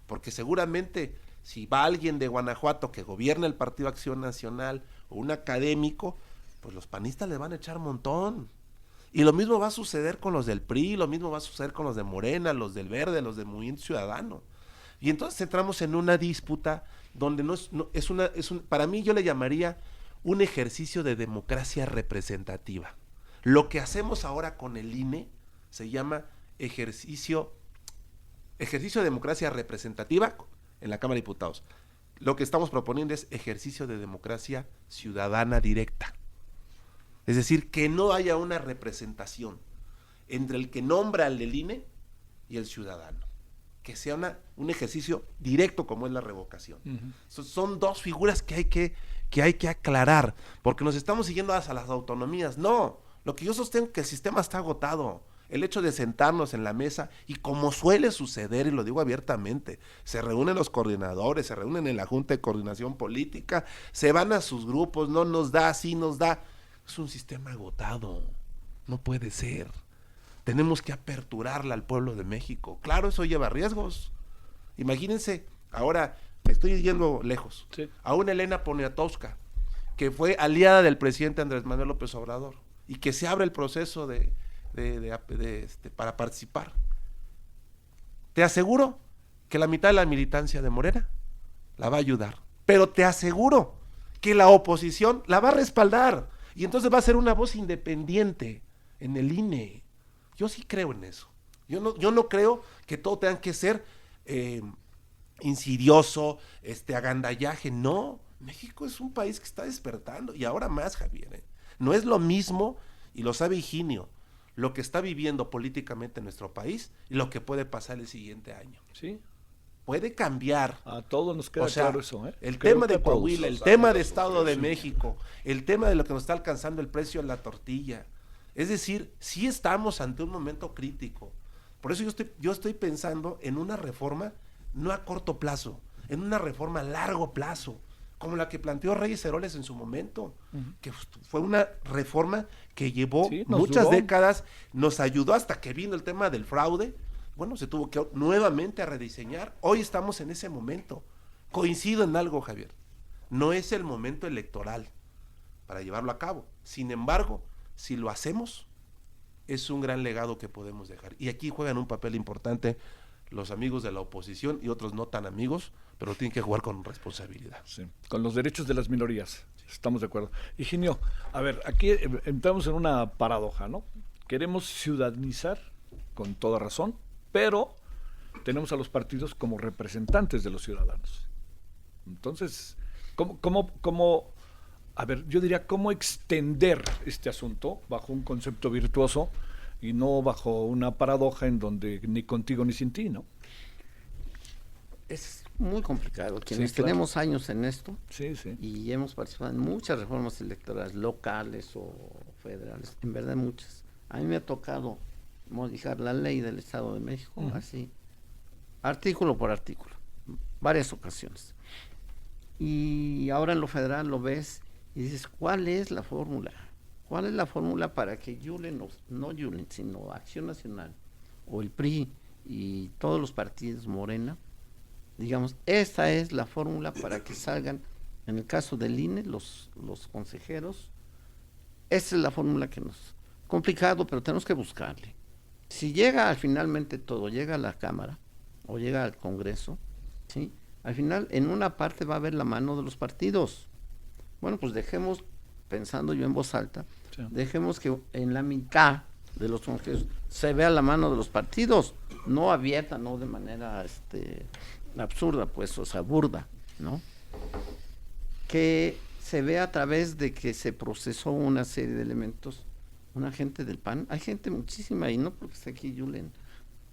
porque seguramente si va alguien de Guanajuato que gobierna el Partido Acción Nacional o un académico, pues los panistas le van a echar montón. Y lo mismo va a suceder con los del PRI, lo mismo va a suceder con los de Morena, los del Verde, los del Movimiento Ciudadano. Y entonces entramos en una disputa donde para mí yo le llamaría un ejercicio de democracia representativa. Lo que hacemos ahora con el INE se llama ejercicio de democracia representativa en la Cámara de Diputados. Lo que estamos proponiendo es ejercicio de democracia ciudadana directa. Es decir, que no haya una representación entre el que nombra al del INE y el ciudadano. Que sea un ejercicio directo como es la revocación. Son dos figuras que hay que aclarar, porque nos estamos siguiendo a las autonomías. No, lo que yo sostengo es que el sistema está agotado. El hecho de sentarnos en la mesa, y como suele suceder, y lo digo abiertamente, se reúnen los coordinadores, se reúnen en la Junta de Coordinación Política, se van a sus grupos, no nos da, sí nos da. Es un sistema agotado, no puede ser. Tenemos que aperturarla al pueblo de México. Claro, eso lleva riesgos. Imagínense, ahora me estoy yendo lejos, sí, a una Elena Poniatowska, que fue aliada del presidente Andrés Manuel López Obrador, y que se abre el proceso para participar. Te aseguro que la mitad de la militancia de Morena la va a ayudar, pero te aseguro que la oposición la va a respaldar, y entonces va a ser una voz independiente en el INE. Yo sí creo en eso. Yo no creo que todo tenga que ser insidioso, agandallaje. No, México es un país que está despertando, y ahora más, Javier. No es lo mismo, y lo sabe Higinio, lo que está viviendo políticamente en nuestro país y lo que puede pasar el siguiente año. Sí. Puede cambiar. A todos nos queda claro eso, ¿eh? El tema de Coahuila, el tema de Estado de México, el tema de lo que nos está alcanzando el precio de la tortilla. Es decir, sí estamos ante un momento crítico. Por eso yo estoy pensando en una reforma no a corto plazo, en una reforma a largo plazo, como la que planteó Reyes Heroles en su momento, que fue una reforma que llevó muchas décadas, nos ayudó hasta que vino el tema del fraude. Bueno, se tuvo que nuevamente a rediseñar. Hoy estamos en ese momento. Coincido en algo, Javier. No es el momento electoral para llevarlo a cabo. Sin embargo, si lo hacemos, es un gran legado que podemos dejar. Y aquí juegan un papel importante los amigos de la oposición y otros no tan amigos, pero tienen que jugar con responsabilidad. Sí, con los derechos de las minorías, estamos de acuerdo. Higinio, a ver, aquí entramos en una paradoja, ¿no? Queremos ciudadanizar, con toda razón, pero tenemos a los partidos como representantes de los ciudadanos. Entonces, ¿cómo a ver, yo diría, ¿cómo extender este asunto bajo un concepto virtuoso y no bajo una paradoja en donde ni contigo ni sin ti, ¿no? Es muy complicado. Quienes tenemos años en esto, sí. Y hemos participado en muchas reformas electorales, locales o federales, en verdad muchas. A mí me ha tocado modificar la ley del Estado de México, así, artículo por artículo, varias ocasiones. Y ahora en lo federal lo ves y dices, ¿cuál es la fórmula? ¿Cuál es la fórmula para que Yulen, no Yulen, sino Acción Nacional o el PRI y todos los partidos Morena, digamos, esta es la fórmula para que salgan, en el caso del INE, los consejeros, esta es la fórmula que nos... complicado, pero tenemos que buscarle. Si llega finalmente todo, llega a la Cámara o llega al Congreso, ¿sí? Al final, en una parte va a haber la mano de los partidos. Bueno, pues dejemos, pensando yo en voz alta, dejemos que en la mitad de los consejeros se vea la mano de los partidos, no abierta, no de manera absurda, pues, o sea, burda, ¿no? Que se vea a través de que se procesó una serie de elementos. Una gente del PAN, hay gente muchísima, y no porque esté aquí Yulen,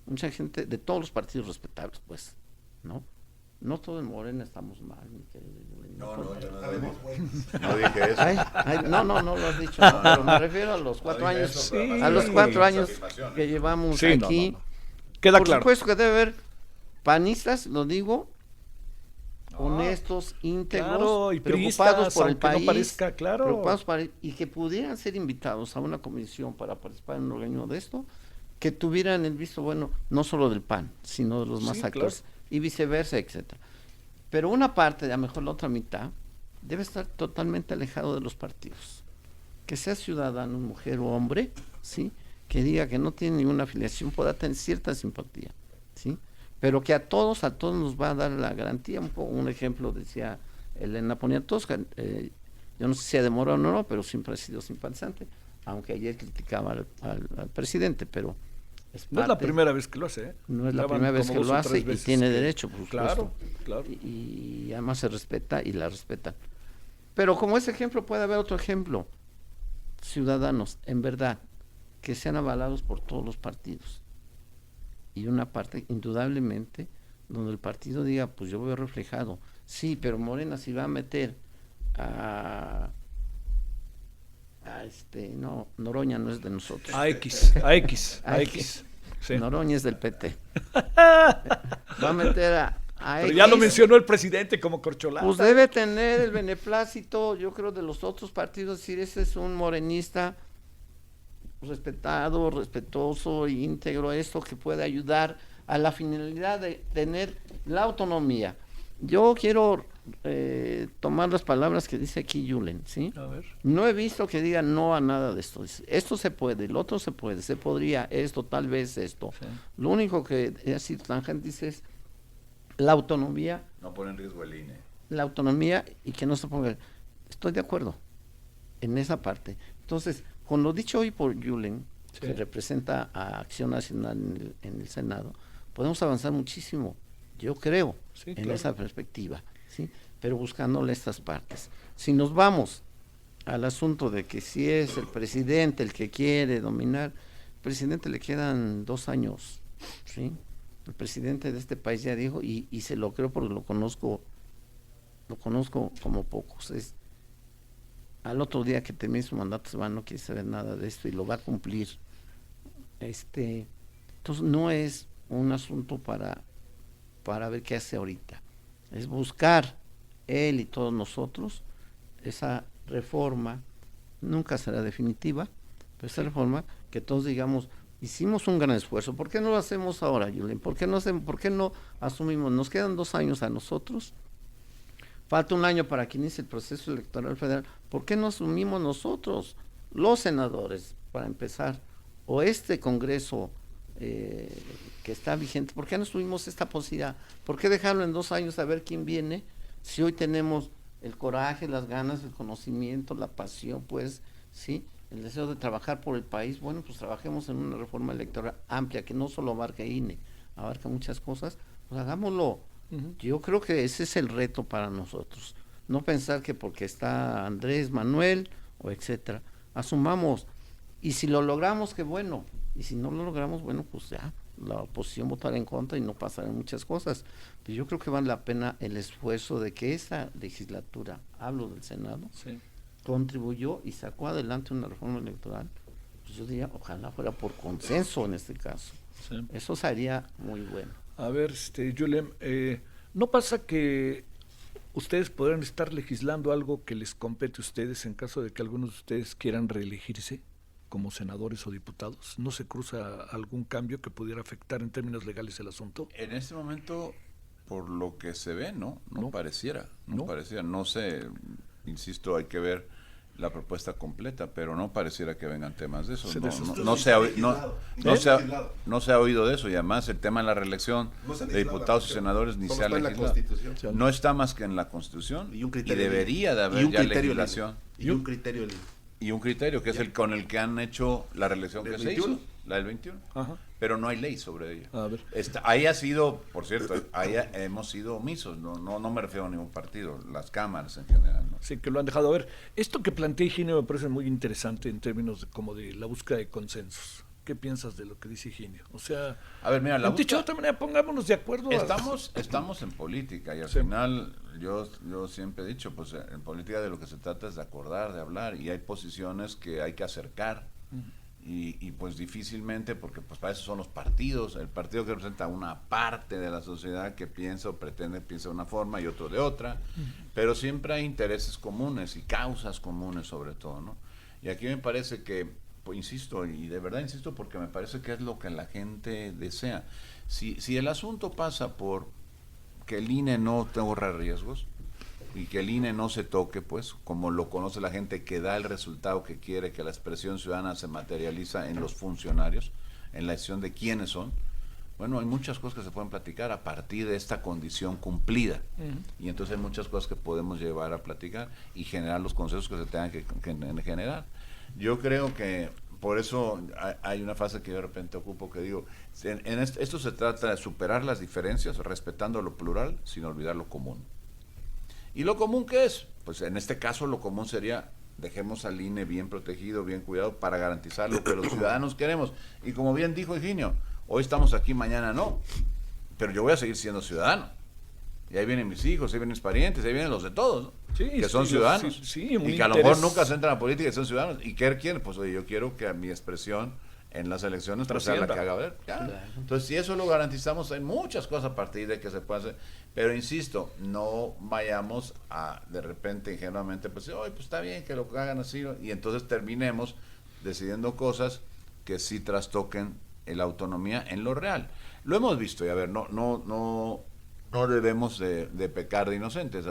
mucha gente de todos los partidos respetables, pues, ¿no? No todo en Morena estamos mal, mi querido Yulen. No dije eso. No lo has dicho, no, pero me refiero a los 4 años, a los 4 años que llevamos aquí. Queda Por claro. supuesto que debe haber panistas, lo digo, honestos, íntegros, Claro, y preocupados priistas, por el aunque no país, parezca, claro. preocupados y que pudieran ser invitados a una comisión para participar en un organismo de esto, que tuvieran el visto bueno, no solo del PAN, sino de los más Sí, actores, y viceversa, etcétera. Pero una parte, a lo mejor la otra mitad, debe estar totalmente alejado de los partidos. Que sea ciudadano, mujer o hombre, ¿sí? Que diga que no tiene ninguna afiliación, pueda tener cierta simpatía, ¿sí? Pero que a todos nos va a dar la garantía. Un ejemplo decía Elena Poniatowska, yo no sé si ha de Morón o no, pero siempre ha sido simpatizante, aunque ayer criticaba al presidente, pero no es la primera vez que lo hace, ¿eh? No es la Ya van primera vez como que dos lo o hace tres y veces tiene que- derecho, por supuesto. Claro. Y además se respeta y la respetan. Pero como ese ejemplo puede haber otro ejemplo. Ciudadanos, en verdad, que sean avalados por todos los partidos. Y una parte, indudablemente, donde el partido diga, pues yo veo reflejado. Sí, pero Morena si va a meter a no, Noroña no es de nosotros. A X. Sí. Noroña es del PT. Va a meter a Pero ya lo X. mencionó el presidente como corcholata. Pues debe tener el beneplácito, yo creo, de los otros partidos, decir, ese es un morenista respetado, respetuoso, íntegro, esto que puede ayudar a la finalidad de tener la autonomía. Yo quiero tomar las palabras que dice aquí Yulen, ¿sí? A ver. No he visto que diga no a nada de esto. Dice, esto se puede, el otro se puede, se podría, esto, tal vez esto. Sí. Lo único que así tangente dice es la autonomía, No pone en riesgo el INE. la autonomía y que no se ponga. Estoy de acuerdo en esa parte. Entonces, con lo dicho hoy por Yulen, Sí. que representa a Acción Nacional en el Senado, podemos avanzar muchísimo, yo creo, Sí, en claro. esa perspectiva, ¿sí? Pero buscándole estas partes. Si nos vamos al asunto de que si es el presidente el que quiere dominar, al presidente le quedan 2 años, ¿sí? El presidente de este país ya dijo, y se lo creo porque lo conozco como pocos, es al otro día que termine su mandato se va, no quiere saber nada de esto y lo va a cumplir. Entonces no es un asunto para ver qué hace ahorita, es buscar él y todos nosotros esa reforma, nunca será definitiva, pero esa reforma que todos digamos, hicimos un gran esfuerzo. ¿Por qué no lo hacemos ahora, Yulen? ¿Por qué no asumimos? Nos quedan 2 años a nosotros, falta 1 año para que inicie el proceso electoral federal. ¿Por qué no asumimos nosotros, los senadores, para empezar, o este Congreso que está vigente? ¿Por qué no asumimos esta posibilidad? ¿Por qué dejarlo en 2 años a ver quién viene? Si hoy tenemos el coraje, las ganas, el conocimiento, la pasión, pues, ¿sí? El deseo de trabajar por el país, bueno, pues trabajemos en una reforma electoral amplia que no solo abarca INE, abarca muchas cosas, pues hagámoslo. Yo creo que ese es el reto para nosotros. No pensar que porque está Andrés, Manuel o etcétera, asumamos. Y si lo logramos, qué bueno. Y si no lo logramos, bueno, pues ya, la oposición votará en contra y no pasarán muchas cosas. Pero yo creo que vale la pena el esfuerzo de que esa legislatura, hablo del Senado, Sí. contribuyó y sacó adelante una reforma electoral. Pues yo diría, ojalá fuera por consenso en este caso. Sí. Eso sería muy bueno. A ver, Yulen, ¿no pasa que ustedes podrán estar legislando algo que les compete a ustedes en caso de que algunos de ustedes quieran reelegirse como senadores o diputados? ¿No se cruza algún cambio que pudiera afectar en términos legales el asunto? En este momento, por lo que se ve, no No. pareciera. No. No sé, insisto, hay que ver la propuesta completa, pero no pareciera que vengan temas de eso. Se No, desestructura. no se ha oído- legislado. no se ha oído de eso, y además el tema de la reelección No se ha de legislado diputados la y senadores ni Solo se ha está en la legislado. Constitución. No está más que en la Constitución Y un criterio debería de libre. haber Y un ya criterio legislación. libre. Y un criterio libre. Y un criterio que es el con el que han hecho la reelección ¿Del que 21? se hizo, la del 21. Ajá. Pero no hay ley sobre ella. A ver. Ahí ha sido, por cierto, ahí hemos sido omisos, no me refiero a ningún partido, las cámaras en general, ¿no? Sí, que lo han dejado ver. Esto que plantea Higinio me parece muy interesante en términos como de la búsqueda de consensos. ¿Qué piensas de lo que dice Higinio? O sea, A ver, mira, dicho de otra manera, pongámonos de acuerdo. estamos en política y al Sí. final yo siempre he dicho, pues en política de lo que se trata es de acordar, de hablar, y hay posiciones que hay que acercar. Y pues difícilmente, porque pues para eso son los partidos, el partido que representa una parte de la sociedad que piensa o pretende piensa de una forma y otro de otra, pero siempre hay intereses comunes y causas comunes sobre todo, ¿no? Y aquí me parece que, pues insisto, y de verdad insisto porque me parece que es lo que la gente desea. Si el asunto pasa por que el INE no corra riesgos, y que el INE no se toque, pues, como lo conoce la gente, que da el resultado que quiere, que la expresión ciudadana se materializa en los funcionarios, en la decisión de quiénes son. Bueno, hay muchas cosas que se pueden platicar a partir de esta condición cumplida. Y entonces hay muchas cosas que podemos llevar a platicar y generar los consensos que se tengan que generar. Yo creo que por eso hay una fase que yo de repente ocupo que digo, esto se trata de superar las diferencias, respetando lo plural, sin olvidar lo común. ¿Y lo común qué es? Pues en este caso lo común sería, dejemos al INE bien protegido, bien cuidado, para garantizar lo que los ciudadanos queremos. Y como bien dijo Higinio, hoy estamos aquí, mañana no, pero yo voy a seguir siendo ciudadano. Y ahí vienen mis hijos, ahí vienen mis parientes, ahí vienen los de todos, ¿no? Sí, que son ciudadanos. Y que a lo mejor nunca se entran a la política y son ciudadanos. ¿Y qué quieren? Pues oye, yo quiero que mi expresión en las elecciones pues, sea la que haga ver. Claro. Entonces, si eso lo garantizamos, hay muchas cosas a partir de que se puede hacer. Pero insisto, no vayamos a de repente ingenuamente, pues, oye, pues está bien que lo hagan así, ¿no? Y entonces terminemos decidiendo cosas que sí trastoquen la autonomía en lo real. Lo hemos visto, y a ver, no debemos de pecar de inocentes.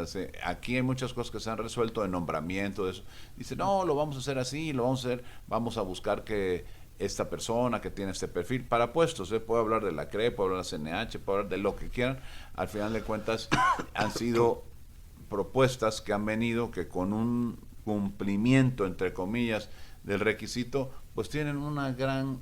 Aquí hay muchas cosas que se han resuelto de nombramiento, de eso. Dice, no, lo vamos a hacer así, vamos a buscar que esta persona que tiene este perfil para puestos, puedo hablar de la CRE, puedo hablar de la CNH, puedo hablar de lo que quieran. Al final de cuentas han sido propuestas que han venido que con un cumplimiento, entre comillas, del requisito, pues tienen una gran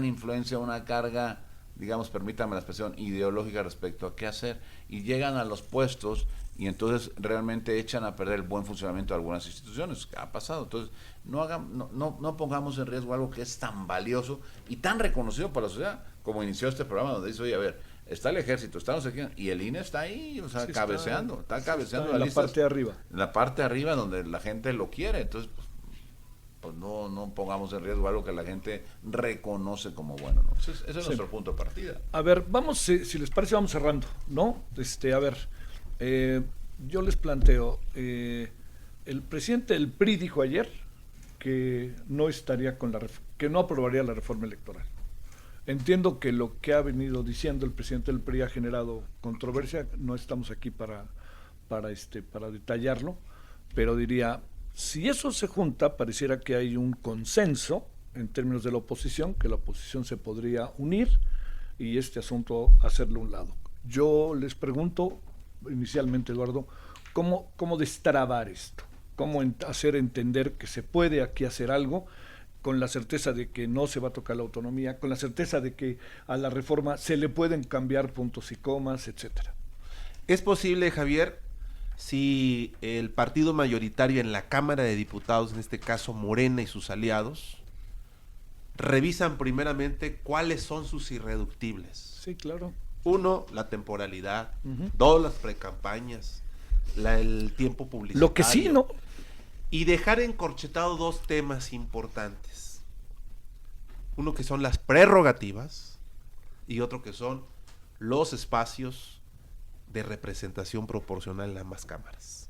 influencia, una carga, digamos, permítame la expresión, ideológica respecto a qué hacer, y llegan a los puestos y entonces realmente echan a perder el buen funcionamiento de algunas instituciones. Ha pasado. Entonces no pongamos en riesgo algo que es tan valioso y tan reconocido por la sociedad, como inició este programa donde dice, oye, a ver, está el ejército, está no sé quién, y el INE está ahí, o sea, sí, cabeceando, está cabeceando en la parte de arriba. En la parte de arriba donde la gente lo quiere. Entonces, pues no pongamos en riesgo algo que la gente reconoce como bueno, ¿no? Ese es nuestro punto de partida. A ver, vamos, si les parece, vamos cerrando, ¿no? A ver, yo les planteo, el presidente del PRI dijo ayer que no estaría que no aprobaría la reforma electoral. Entiendo que lo que ha venido diciendo el presidente del PRI ha generado controversia, no estamos aquí para detallarlo, pero diría, si eso se junta, pareciera que hay un consenso en términos de la oposición, que la oposición se podría unir y este asunto hacerlo a un lado. Yo les pregunto, inicialmente, Eduardo, ¿cómo destrabar esto? ¿Cómo hacer entender que se puede aquí hacer algo con la certeza de que no se va a tocar la autonomía, con la certeza de que a la reforma se le pueden cambiar puntos y comas, etcétera? Es posible, Javier, si el partido mayoritario en la Cámara de Diputados, en este caso Morena y sus aliados, revisan primeramente cuáles son sus irreductibles. Sí, claro. 1, la temporalidad. 2, las precampañas. El tiempo publicitario. Lo que sí, ¿no? Y dejar encorchetado 2 temas importantes. Uno que son las prerrogativas y otro que son los espacios de representación proporcional en ambas cámaras.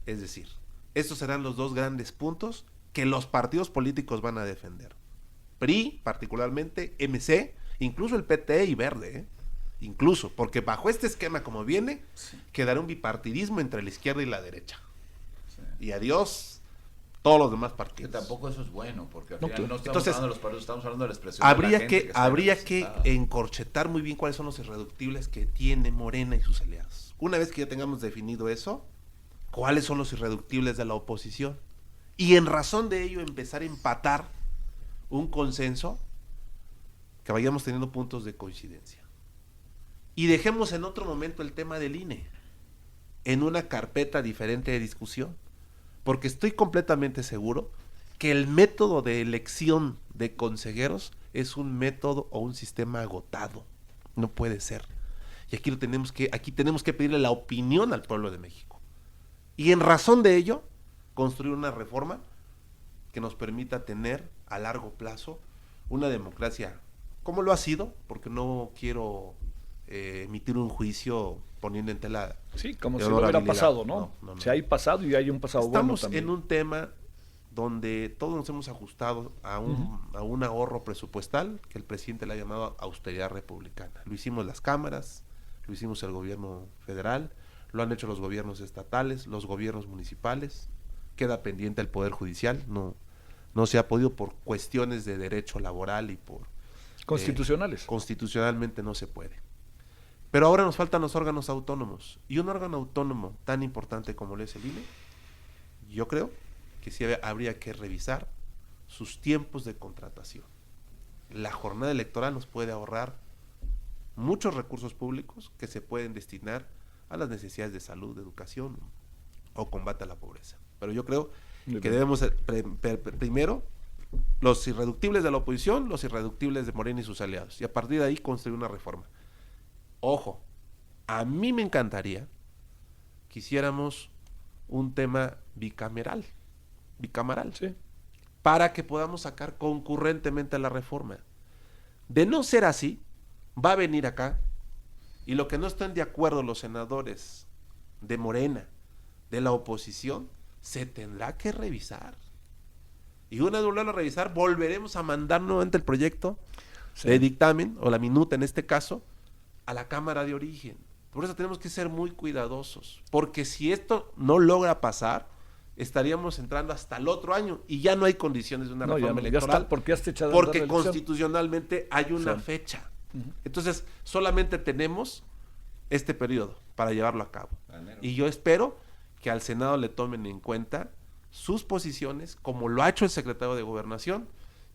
Es decir, estos serán los 2 grandes puntos que los partidos políticos van a defender. PRI, particularmente, MC, incluso el PT y Verde, incluso, porque bajo este esquema como viene, quedará un bipartidismo entre la izquierda y la derecha. Y adiós todos los demás partidos. Que tampoco eso es bueno, porque al final no estamos Entonces, hablando de los partidos, estamos hablando de la expresión habría de la gente habría que encorchetar muy bien cuáles son los irreductibles que tiene Morena y sus aliados. Una vez que ya tengamos definido eso, cuáles son los irreductibles de la oposición, y en razón de ello empezar a empatar un consenso, que vayamos teniendo puntos de coincidencia. Y dejemos en otro momento el tema del INE, en una carpeta diferente de discusión, porque estoy completamente seguro que el método de elección de consejeros es un método o un sistema agotado. No puede ser. Y aquí tenemos que pedirle la opinión al pueblo de México. Y en razón de ello, construir una reforma que nos permita tener a largo plazo una democracia como lo ha sido, porque no quiero emitir un juicio poniendo en tela. Sí, como de si lo hubiera honorabilidad. pasado, ¿no? Si hay pasado y hay un pasado Estamos bueno también. en un tema donde todos nos hemos ajustado a un ahorro presupuestal que el presidente le ha llamado austeridad republicana. Lo hicimos las cámaras, lo hicimos el gobierno federal, lo han hecho los gobiernos estatales, los gobiernos municipales, queda pendiente el Poder Judicial, no se ha podido por cuestiones de derecho laboral y por... Constitucionales. Constitucionalmente no se puede. Pero ahora nos faltan los órganos autónomos, y un órgano autónomo tan importante como lo es el INE, yo creo que sí habría que revisar sus tiempos de contratación. La jornada electoral nos puede ahorrar muchos recursos públicos que se pueden destinar a las necesidades de salud, de educación o combate a la pobreza. Pero yo creo que debemos primero los irreductibles de la oposición, los irreductibles de Morena y sus aliados, y a partir de ahí construir una reforma. Ojo, a mí me encantaría que hiciéramos un tema bicamaral, Sí. para que podamos sacar concurrentemente la reforma. De no ser así, va a venir acá, y lo que no estén de acuerdo los senadores de Morena, de la oposición, se tendrá que revisar. Y una vez volverlo a revisar, volveremos a mandar nuevamente el proyecto de dictamen, o la minuta en este caso, a la Cámara de Origen. Por eso tenemos que ser muy cuidadosos, porque si esto no logra pasar, estaríamos entrando hasta el otro año y ya no hay condiciones de una reforma electoral, porque constitucionalmente hay una fecha. Entonces solamente tenemos este periodo para llevarlo a cabo, y yo espero que al Senado le tomen en cuenta sus posiciones, como lo ha hecho el secretario de Gobernación,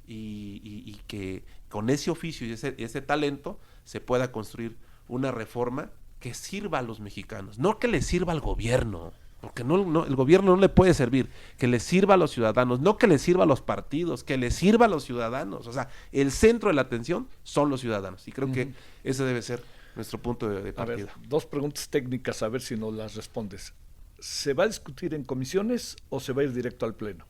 y que con ese oficio y ese talento se pueda construir una reforma que sirva a los mexicanos, no que le sirva al gobierno, porque no, el gobierno no le puede servir, que le sirva a los ciudadanos, no que le sirva a los partidos, que le sirva a los ciudadanos. O sea, el centro de la atención son los ciudadanos, y creo que ese debe ser nuestro punto de partida. A ver, dos preguntas técnicas, a ver si nos las respondes. ¿Se va a discutir en comisiones o se va a ir directo al pleno?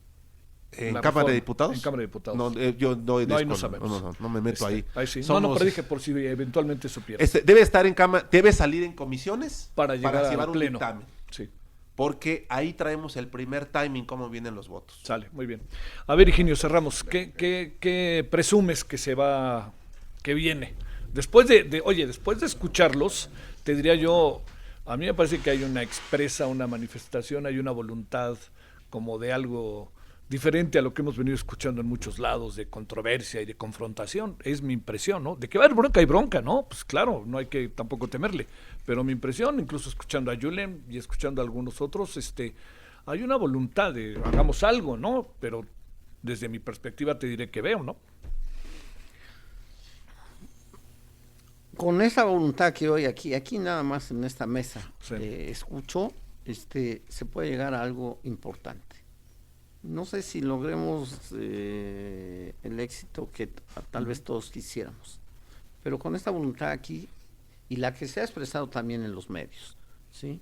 ¿En Cámara de Diputados? En Cámara de Diputados. No, yo ahí no sabemos. No me meto ahí. Ahí sí. Somos, pero dije por si eventualmente supiera. Debe estar en Cámara, debe salir en comisiones para llevar un pleno. dictamen. Sí. Porque ahí traemos el primer timing, cómo vienen los votos. Sale, muy bien. A ver, Higinio, cerramos. ¿Qué presumes que viene? Después después de escucharlos, te diría yo, a mí me parece que hay una manifestación, hay una voluntad como de algo diferente a lo que hemos venido escuchando en muchos lados, de controversia y de confrontación. Es mi impresión, ¿no? De que va a haber bronca y bronca, ¿no? Pues claro, no hay que tampoco temerle. Pero mi impresión, incluso escuchando a Julen y escuchando a algunos otros, hay una voluntad de hagamos algo, ¿no? Pero desde mi perspectiva te diré que veo, ¿no? Con esa voluntad que hoy aquí nada más en esta mesa Sí. escucho, se puede llegar a algo importante. No sé si logremos el éxito que tal vez todos quisiéramos, pero con esta voluntad aquí, y la que se ha expresado también en los medios, ¿sí?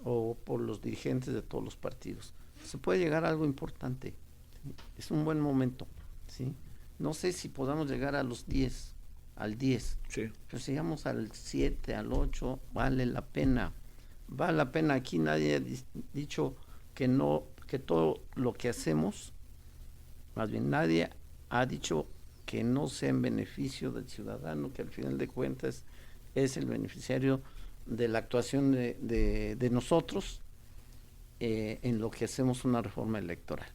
O por los dirigentes de todos los partidos, se puede llegar a algo importante, ¿sí? Es un buen momento, ¿sí? No sé si podamos llegar a los 10, al 10, Sí. pero si llegamos al 7, al 8, vale la pena. Aquí nadie ha dicho que no, que todo lo que hacemos, más bien nadie ha dicho que no sea en beneficio del ciudadano, que al final de cuentas es el beneficiario de la actuación de nosotros en lo que hacemos una reforma electoral.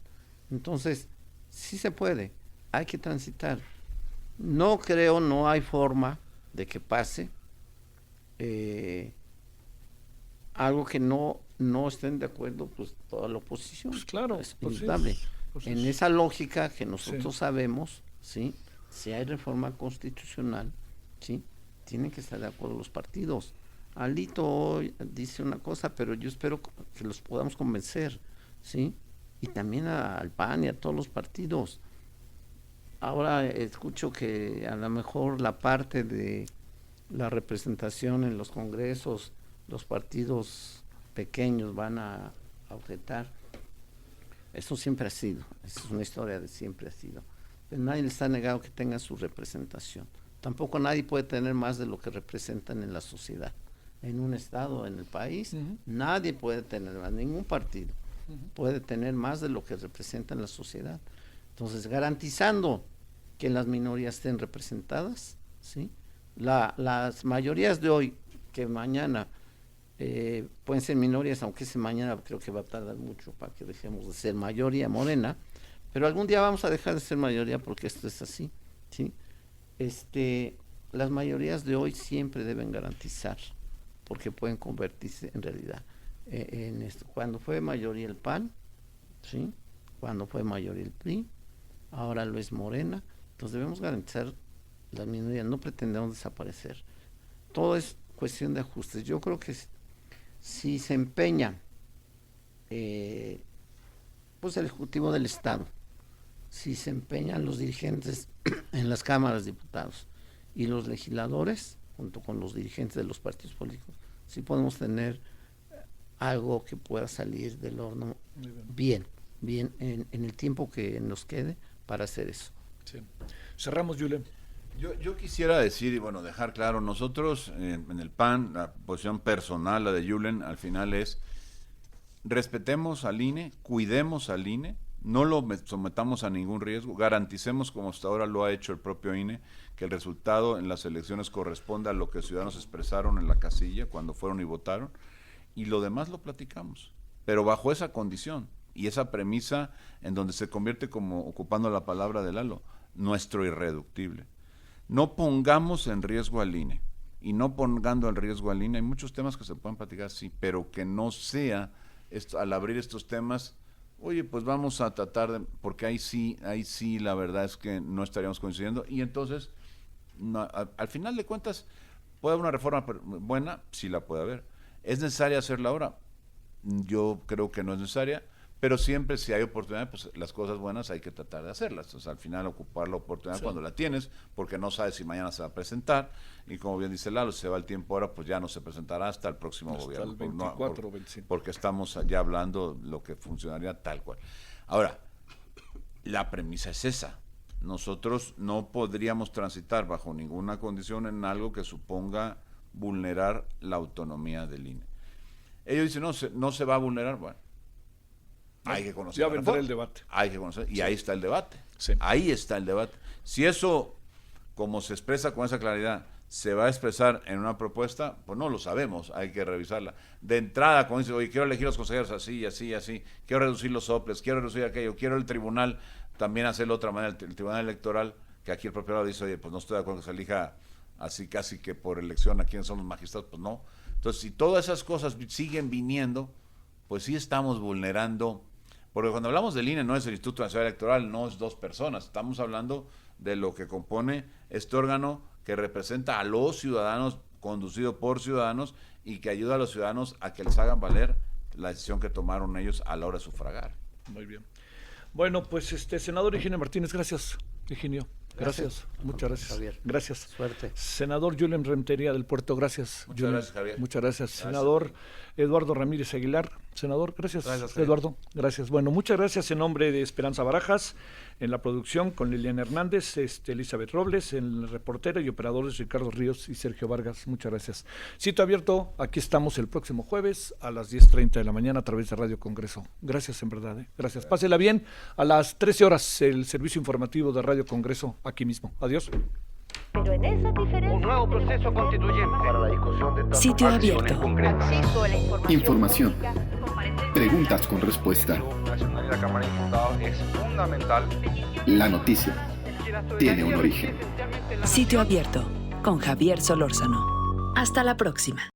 Entonces, sí se puede, hay que transitar. No hay forma de que pase algo que no estén de acuerdo pues toda la oposición. Pues claro, es pues inevitable. pues En esa lógica que nosotros sabemos, ¿sí? Si hay reforma constitucional, ¿sí? Tienen que estar de acuerdo los partidos. Alito hoy dice una cosa, pero yo espero que los podamos convencer, ¿sí? Y también al PAN y a todos los partidos. Ahora escucho que a lo mejor la parte de la representación en los congresos, los partidos pequeños van a objetar. Eso siempre ha sido, es una historia de siempre ha sido. Pero nadie les ha negado que tengan su representación. Tampoco nadie puede tener más de lo que representan en la sociedad. En un estado, en el país, nadie puede tener más, ningún partido puede tener más de lo que representa en la sociedad. Entonces, garantizando que las minorías estén representadas, ¿sí? Las mayorías de hoy, que mañana pueden ser minorías, aunque ese mañana creo que va a tardar mucho para que dejemos de ser mayoría morena, pero algún día vamos a dejar de ser mayoría porque esto es así, ¿sí? Las mayorías de hoy siempre deben garantizar, porque pueden convertirse en realidad en esto. Cuando fue mayoría el PAN, ¿sí? Cuando fue mayoría el PRI, ahora lo es Morena, entonces debemos garantizar las minorías, no pretendemos desaparecer. Todo es cuestión de ajustes. Yo creo que si se empeña pues el Ejecutivo del Estado, si se empeñan los dirigentes en las cámaras de diputados y los legisladores, junto con los dirigentes de los partidos políticos, sí podemos tener algo que pueda salir del horno bien en el tiempo que nos quede para hacer eso. Sí. Cerramos, Julen. Yo quisiera decir, y bueno, dejar claro, nosotros en el PAN, la posición personal, la de Julen, al final es, respetemos al INE, cuidemos al INE, no lo sometamos a ningún riesgo, garanticemos, como hasta ahora lo ha hecho el propio INE, que el resultado en las elecciones corresponda a lo que los ciudadanos expresaron en la casilla cuando fueron y votaron, y lo demás lo platicamos, pero bajo esa condición y esa premisa en donde se convierte, como ocupando la palabra de Lalo, nuestro irreductible. No pongamos en riesgo al INE, y no pongando en riesgo al INE, hay muchos temas que se pueden platicar, sí, pero que no sea, al abrir estos temas, oye, pues vamos a tratar de, porque ahí sí la verdad es que no estaríamos coincidiendo, y entonces, al final de cuentas, ¿puede haber una reforma buena? Sí la puede haber. ¿Es necesaria hacerla ahora? Yo creo que no es necesaria, pero siempre si hay oportunidad, pues las cosas buenas hay que tratar de hacerlas. Entonces, al final ocupar la oportunidad cuando la tienes, porque no sabes si mañana se va a presentar, y como bien dice Lalo, si se va el tiempo ahora, pues ya no se presentará hasta el próximo gobierno. Hasta el 24 o 25. Porque estamos ya hablando lo que funcionaría tal cual. Ahora, la premisa es esa. Nosotros no podríamos transitar bajo ninguna condición en algo que suponga vulnerar la autonomía del INE. Ellos dicen, no se va a vulnerar, bueno. Hay que conocer. Ya vendrá el debate. Hay que conocer, y sí. Ahí está el debate. Sí. Ahí está el debate. Si eso, como se expresa con esa claridad, se va a expresar en una propuesta, pues no lo sabemos, hay que revisarla. De entrada, cuando dice, oye, quiero elegir los consejeros así, así, así, quiero reducir los soples, quiero reducir aquello, quiero el tribunal también hacerlo de otra manera, el tribunal electoral, que aquí el propio lado dice, oye, pues no estoy de acuerdo que se elija así casi que por elección a quiénes son los magistrados, pues no. Entonces, si todas esas cosas siguen viniendo, pues sí estamos vulnerando. Porque cuando hablamos del INE no es el Instituto Nacional Electoral, no es dos personas, estamos hablando de lo que compone este órgano que representa a los ciudadanos, conducido por ciudadanos, y que ayuda a los ciudadanos a que les hagan valer la decisión que tomaron ellos a la hora de sufragar. Muy bien. Bueno, pues senador Higinio Martínez, gracias, Higinio. Gracias. Muchas gracias. Javier. Gracias. Suerte. Senador Julen Rentería del Puerto, gracias. Muchas Julen. gracias, Javier. Muchas gracias. Gracias. Senador Eduardo Ramírez Aguilar. Senador, gracias. Gracias, Javier. Eduardo, gracias. Bueno, muchas gracias en nombre de Esperanza Barajas, en la producción con Liliana Hernández, Elizabeth Robles, en el reportero y operadores Ricardo Ríos y Sergio Vargas. Muchas gracias. Sitio Abierto, aquí estamos el próximo jueves a las 10:30 de la mañana a través de Radio Congreso. Gracias, en verdad. Gracias. Pásela bien. A las 13 horas el servicio informativo de Radio Congreso aquí mismo. Adiós. Pero en esa diferencia... Un nuevo proceso constituyente para la discusión de estas Sitio acciones abierto. concretas. acceso a la Información. Preguntas con respuesta. Nacional de la Cámara de Diputados es fundamental. La noticia tiene un origen. Sitio Abierto con Javier Solórzano. Hasta la próxima.